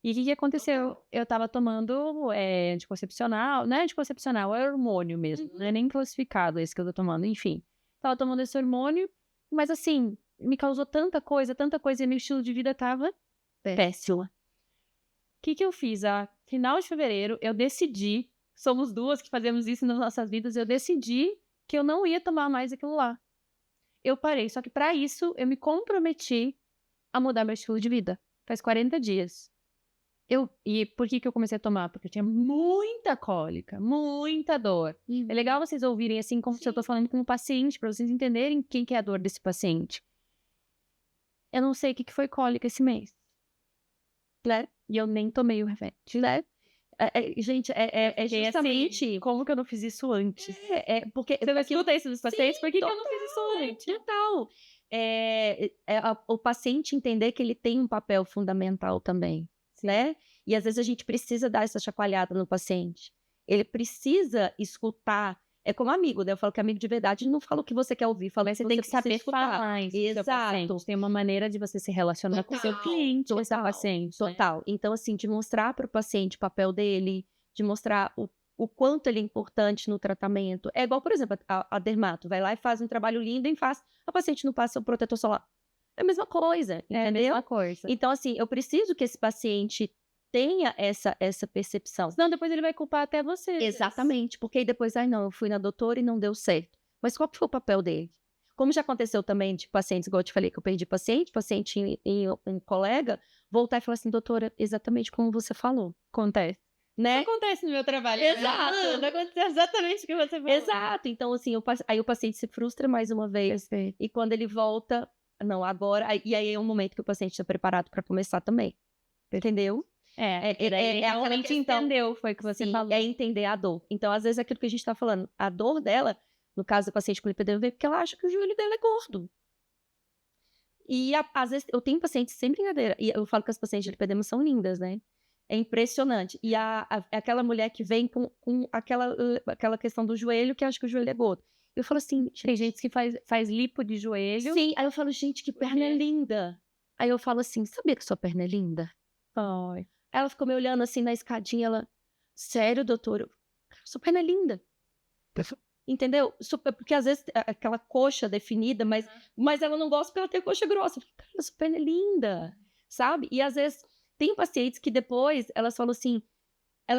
E o que aconteceu? Eu tava tomando anticoncepcional, não é anticoncepcional, é hormônio mesmo, não é nem classificado esse que eu tô tomando, enfim. Tava tomando esse hormônio, mas assim, me causou tanta coisa, e meu estilo de vida tava péssimo. O que eu fiz? A final de fevereiro, eu decidi, somos duas que fazemos isso nas nossas vidas, eu decidi que eu não ia tomar mais aquilo lá. Eu parei, só que pra isso, eu me comprometi a mudar meu estilo de vida. Faz 40 dias. E por que eu comecei a tomar? Porque eu tinha muita cólica, muita dor. É legal vocês ouvirem assim, como se eu tô falando com um paciente, pra vocês entenderem quem que é a dor desse paciente. Eu não sei o que foi cólica esse mês. Né? E eu nem tomei o remédio, né? Gente, justamente... Assim, como que eu não fiz isso antes? Porque... Você não escuta isso dos pacientes? Por que eu não fiz isso antes? Total. O paciente entender que ele tem um papel fundamental também, né? E às vezes a gente precisa dar essa chacoalhada no paciente. Ele precisa escutar. É como amigo, né? Eu falo que amigo de verdade não fala o que você quer ouvir, fala mas que você tem que saber escutar. falar isso. Exato. Tem uma maneira de você se relacionar com o seu cliente, com o seu paciente. Total. Então, assim, de mostrar para o paciente o papel dele, de mostrar o quanto ele é importante no tratamento. É igual, por exemplo, a dermato vai lá e faz um trabalho lindo e a paciente não passa o protetor solar. É a mesma coisa, entendeu? É a mesma coisa. Então, assim, eu preciso que esse paciente tenha essa percepção. Senão depois ele vai culpar até você. Exatamente, porque aí depois, não, eu fui na doutora e não deu certo. Mas qual que foi o papel dele? Como já aconteceu também de pacientes, igual eu te falei, que eu perdi paciente em um colega, voltar e falar assim, doutora, exatamente como você falou. Acontece. Né? Isso acontece no meu trabalho. Exato. Não acontece exatamente o que você falou. Exato. Então, assim, aí o paciente se frustra mais uma vez. E quando ele volta, não, agora... E aí é um momento que o paciente está preparado para começar também. Entendeu? Realmente entendeu, foi o que você falou. É entender a dor. Então, às vezes, aquilo que a gente está falando, a dor dela, no caso do paciente com lipedema, vem porque ela acha que o joelho dela é gordo. E, às vezes, eu tenho pacientes sem brincadeira, e eu falo que as pacientes de lipedema são lindas, né? É impressionante. E aquela mulher que vem com aquela questão do joelho, que acha que o joelho é gordo. Eu falo assim... Tem gente que faz lipo de joelho. Sim, aí eu falo, gente, que perna linda. Aí eu falo assim, sabia que sua perna é linda? Ai. Ela ficou me olhando assim na escadinha, ela... Sério, doutor? Sua perna é linda. Entendeu? Porque às vezes aquela coxa definida, mas ela não gosta porque ela tem coxa grossa. Cara, sua perna é linda, sabe? E às vezes tem pacientes que depois elas falam assim,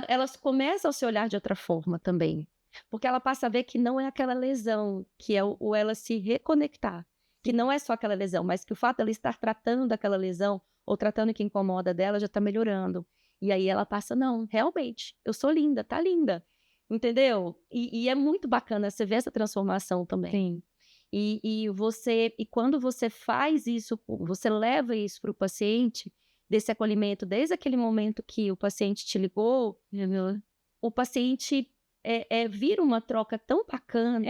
elas começam a se olhar de outra forma também. Porque ela passa a ver que não é aquela lesão, que é o ela se reconectar. Que não é só aquela lesão, mas que o fato dela estar tratando daquela lesão ou tratando o que incomoda dela já está melhorando. E aí ela passa, não, realmente, eu sou linda, tá linda. Entendeu? E é muito bacana você ver essa transformação também. Sim. E quando você faz isso, você leva isso para o paciente, desse acolhimento, desde aquele momento que o paciente te ligou, o paciente vira uma troca tão bacana,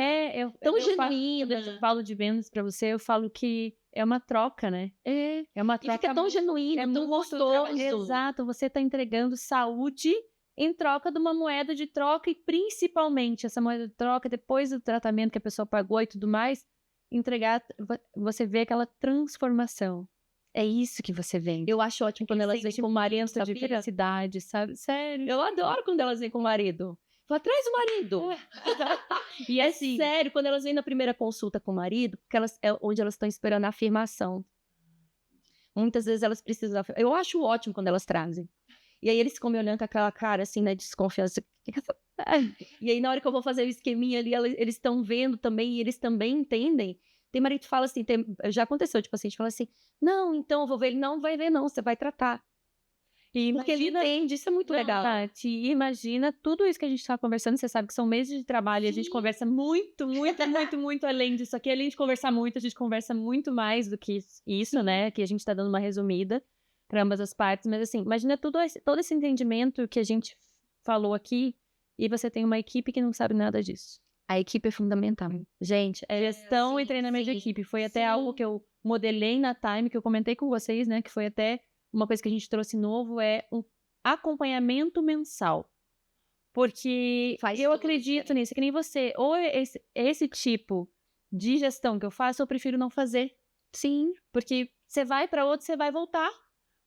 tão genuína. Eu falo de vendas para você, eu falo que é uma troca, né? É uma troca. E fica tão genuína, tão gostoso. Exato, você está entregando saúde em troca de uma moeda de troca e principalmente essa moeda de troca, depois do tratamento que a pessoa pagou e tudo mais, entregar, você vê aquela transformação. É isso que você vende. Eu acho ótimo quando elas vêm com o marido, Essa sabia? felicidade, sabe? Sério. Eu adoro quando elas vêm com o marido. Fala, traz o marido. E É assim, sério, quando elas vêm na primeira consulta com o marido, porque é onde elas estão esperando a afirmação. Muitas vezes elas precisam. Eu acho ótimo quando elas trazem. E aí eles ficam me olhando com aquela cara assim, né, de desconfiança. E aí, na hora que eu vou fazer o esqueminha ali, eles estão vendo também, e eles também entendem. Tem marido que fala assim, já aconteceu de paciente fala assim: não, então eu vou ver. Ele não vai ver, não, você vai tratar. e Porque ele entende, isso é muito legal. Tati, imagina tudo isso que a gente tá conversando. Você sabe que são meses de trabalho e a gente conversa muito, muito além disso aqui. Além de conversar muito, a gente conversa muito mais do que isso, né? Que a gente tá dando uma resumida para ambas as partes. Mas assim, imagina todo esse entendimento que a gente falou aqui e você tem uma equipe que não sabe nada disso. A equipe é fundamental. Gente, Gestão e treinamento de equipe. Foi até algo que eu modelei na Time, que eu comentei com vocês, né? Que foi até uma coisa que a gente trouxe novo, é um acompanhamento mensal. Porque eu acredito nisso, que nem você. Ou esse tipo de gestão que eu faço, eu prefiro não fazer. Sim. Porque você vai para outro, você vai voltar.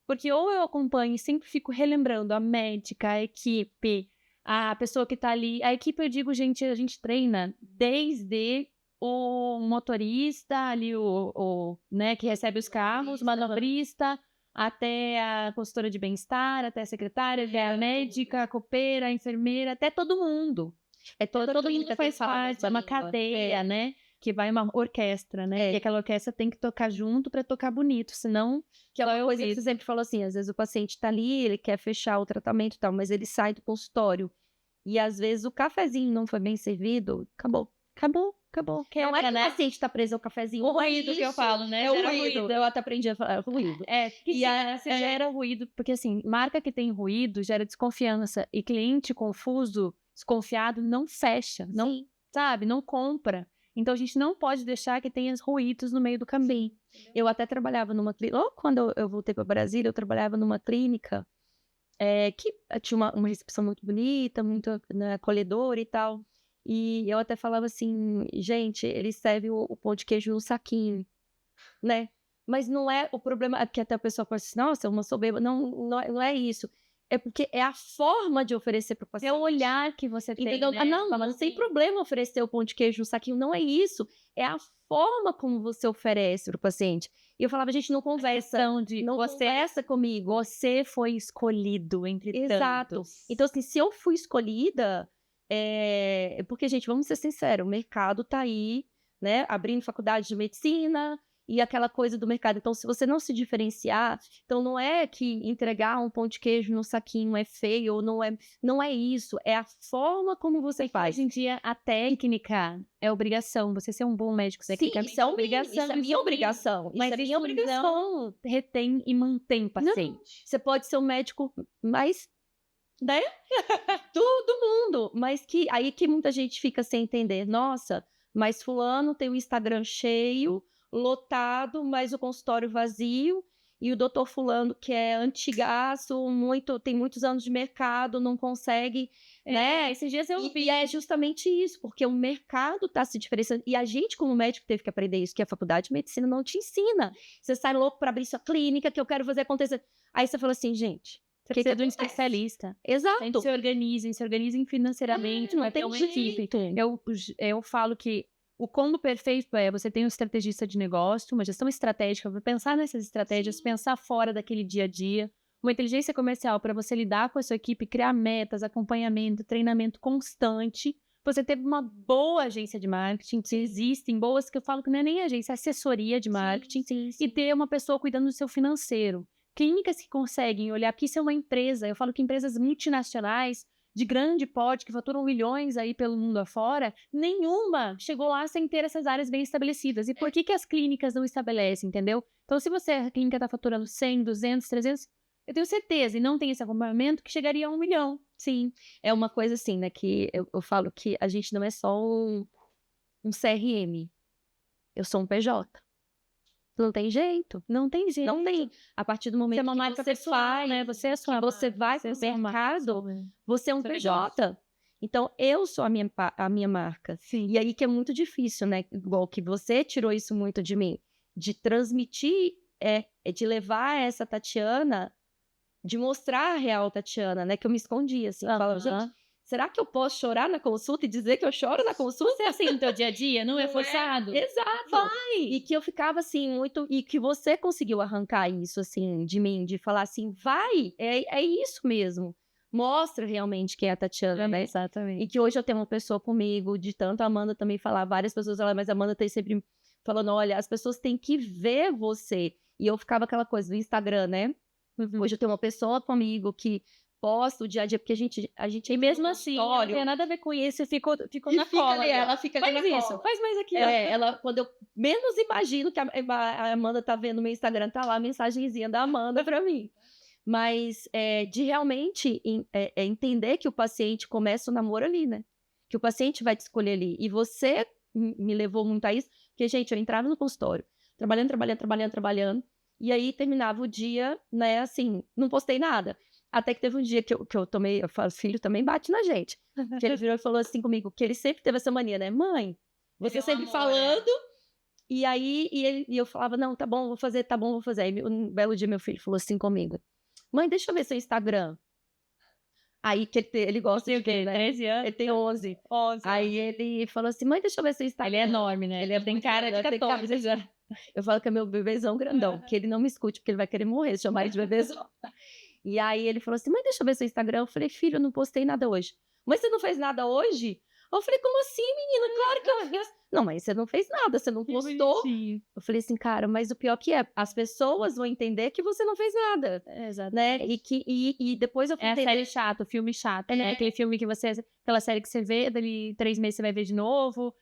Porque ou eu acompanho e sempre fico relembrando a médica, a equipe, a pessoa que tá ali. A equipe, eu digo, gente, a gente treina desde o motorista, ali né, que recebe os carros, manobrista, até a consultora de bem-estar, até a secretária, até a médica, a copeira, a enfermeira, até todo mundo. Todo mundo faz parte, é uma cadeia, né? Que vai uma orquestra, né? E aquela orquestra tem que tocar junto para tocar bonito, senão... Que é uma coisa que você sempre falou assim, às vezes o paciente tá ali, ele quer fechar o tratamento e tal, mas ele sai do consultório. E às vezes o cafezinho não foi bem servido, acabou. Acabou. Não é que né? o paciente tá preso ao cafezinho. O ruído que eu falo, né? É o Gera ruído. Eu até aprendi a falar ruído. Gera ruído, porque assim, marca que tem ruído gera desconfiança. E cliente confuso, desconfiado, não fecha, não, sabe, não compra. Então a gente não pode deixar que tenha ruídos no meio do caminho. Eu até trabalhava numa clínica, logo quando eu voltei para Brasília, eu trabalhava numa clínica que tinha uma recepção muito bonita, muito, né, acolhedora e tal. E eu até falava assim, gente, eles servem o pão de queijo no saquinho, né? Mas não é o problema, é porque até a pessoa pode dizer, nossa, uma soberba. Não é isso. É porque é a forma de oferecer para o paciente. É o olhar que você tem, entendeu? né? Não tem problema oferecer o pão de queijo no saquinho, não é isso. É a forma como você oferece para o paciente. E eu falava, gente, não conversa. Não conversa comigo. Você foi escolhido entre tantos. Então, assim, se eu fui escolhida, porque, gente, vamos ser sinceros, o mercado tá aí, né, abrindo faculdade de medicina e aquela coisa do mercado. Então, se você não se diferenciar, então não é que entregar um pão de queijo no saquinho é feio, ou não é isso, é a forma como você faz. Hoje em dia, a técnica é obrigação. Você ser um bom médico, você Sim, isso é obrigação. Isso é minha obrigação. Mas isso é minha obrigação. Retém e mantém paciente. Não, você pode ser um médico mais, né? Todo mundo. Mas aí que muita gente fica sem entender. Nossa, mas fulano tem o Instagram cheio, lotado, mas o consultório vazio. E o doutor fulano, que é antigaço, tem muitos anos de mercado, não consegue, né? Esses dias eu vi. E é justamente isso, porque o mercado está se diferenciando. E a gente, como médico, teve que aprender isso, que a faculdade de medicina não te ensina. Você sai louco para abrir sua clínica, que eu quero fazer acontecer. Aí você fala assim, gente... Você precisa de um especialista. Exato. Se organizem financeiramente, não vai tem ter uma jeito. equipe. Eu falo que o combo perfeito é você tem um estrategista de negócio, uma gestão estratégica, pensar nessas estratégias, pensar fora daquele dia a dia, uma inteligência comercial para você lidar com a sua equipe, criar metas, acompanhamento, treinamento constante. Você ter uma boa agência de marketing, que existem boas, que eu falo que não é nem agência, é assessoria de marketing, e ter uma pessoa cuidando do seu financeiro. Clínicas que conseguem olhar, porque isso é uma empresa, eu falo que empresas multinacionais, de grande porte, que faturam milhões aí pelo mundo afora, nenhuma chegou lá sem ter essas áreas bem estabelecidas. E por que as clínicas não estabelecem, entendeu? Então, se a clínica está faturando 100, 200, 300, eu tenho certeza, e não tem esse acompanhamento, que chegaria a 1 milhão. Sim, é uma coisa assim, né, que eu falo que a gente não é só um CRM. Eu sou um PJ. Não tem jeito. Não tem jeito. Não tem. A partir do momento Você é uma que marca você pessoal, faz, né? Você é a sua você vai você é pro a sua marca mercado, pessoal. você é um Isso é legal. PJ. Então, eu sou a minha marca. Sim. E aí que é muito difícil, né? Igual que você tirou isso muito de mim. De transmitir, de levar essa Tatiana, de mostrar a real Tatiana, né? Que eu me escondia, assim. Eu falava, gente, será que eu posso chorar na consulta e dizer que eu choro na consulta? Você é assim no teu dia a dia? Não é forçado? Exato. Vai! E que eu ficava assim, muito. E que você conseguiu arrancar isso, assim, de mim, de falar assim, vai, é isso mesmo. Mostra realmente quem é a Tatiana, né? Exatamente. E que hoje eu tenho uma pessoa comigo, de tanto a Amanda também falar, várias pessoas falam, mas a Amanda tem sempre falando, olha, as pessoas têm que ver você. E eu ficava aquela coisa do Instagram, né? Hoje eu tenho uma pessoa comigo que posta o dia a dia, porque a gente E mesmo assim, não tem nada a ver com isso, ficou na cola. ela fica ali Faz na isso, cola. faz mais aqui, ó. Ela, quando eu menos imagino que a Amanda tá vendo no meu Instagram, tá lá a mensagenzinha da Amanda pra mim. Mas de realmente entender que o paciente começa o namoro ali, né? Que o paciente vai te escolher ali. E você me levou muito a isso, porque, gente, eu entrava no consultório, trabalhando, e aí terminava o dia, né, assim, não postei nada. Até que teve um dia que eu tomei, eu falo, filho também bate na gente. Que ele virou e falou assim comigo, que ele sempre teve essa mania, né? Mãe, você sempre falando, e aí e eu falava, não, tá bom, vou fazer. Aí um belo dia meu filho falou assim comigo, mãe, deixa eu ver seu Instagram. Aí que ele gosta de ver, né? 13 anos? Ele tem 11. Aí ele falou assim, mãe, deixa eu ver seu Instagram. Ele é enorme, né? Ele tem cara de 14 já. Eu falo que é meu bebezão grandão, que ele não me escute, porque ele vai querer morrer se chamar ele de bebezão. E aí ele falou assim, mãe, deixa eu ver seu Instagram. Eu falei, filho, eu não postei nada hoje. Mas você não fez nada hoje? Eu falei, como assim, menina? Claro que eu fiz. Não, mas você não fez nada, você não postou. Eu falei assim, cara, mas o pior que é, as pessoas vão entender que você não fez nada. Exato. Né? E depois eu fui É a entender. série chata, o filme chato, né? Aquele filme que aquela série que você vê, dali 3 meses você vai ver de novo.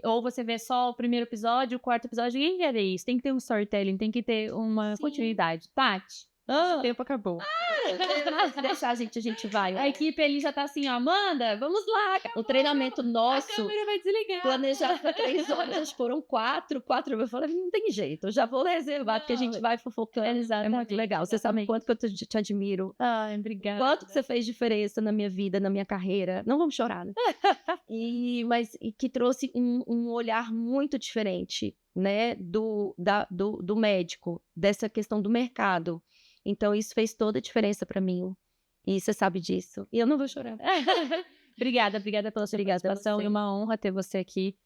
Ou você vê só o primeiro episódio, o quarto episódio, ninguém quer ver isso. Tem que ter um storytelling, tem que ter uma continuidade. Tati, o tempo acabou. Se deixar a gente vai. A equipe ali já tá assim, ó, Amanda, vamos lá. O treinamento nosso, A câmera vai desligar. planejado para 3 horas, foram 4. Eu falei, não tem jeito, eu já vou reservar, porque a gente vai fofocando. É muito legal. Você sabe quanto que eu te admiro. Ai, obrigada. Quanto que você fez diferença na minha vida, na minha carreira. Não vamos chorar, né? Mas que trouxe um olhar muito diferente, né? Do médico, dessa questão do mercado. Então, isso fez toda a diferença para mim. E você sabe disso. E eu não vou chorar. Obrigada pela sua participação. É uma honra ter você aqui.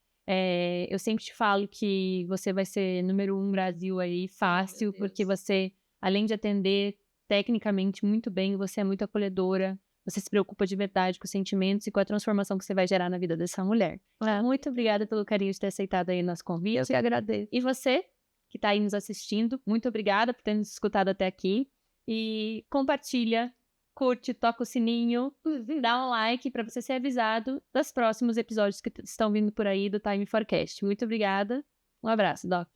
Eu sempre te falo que você vai ser número 1 Brasil aí, fácil, porque você, além de atender tecnicamente muito bem, você é muito acolhedora, você se preocupa de verdade com os sentimentos e com a transformação que você vai gerar na vida dessa mulher. Muito obrigada pelo carinho de ter aceitado aí nosso convite. Eu que agradeço. E você, que está aí nos assistindo, muito obrigada por ter nos escutado até aqui. E compartilha, curte, toca o sininho, dá um like para você ser avisado dos próximos episódios que estão vindo por aí do Time Forecast. Muito obrigada. Um abraço, Doc.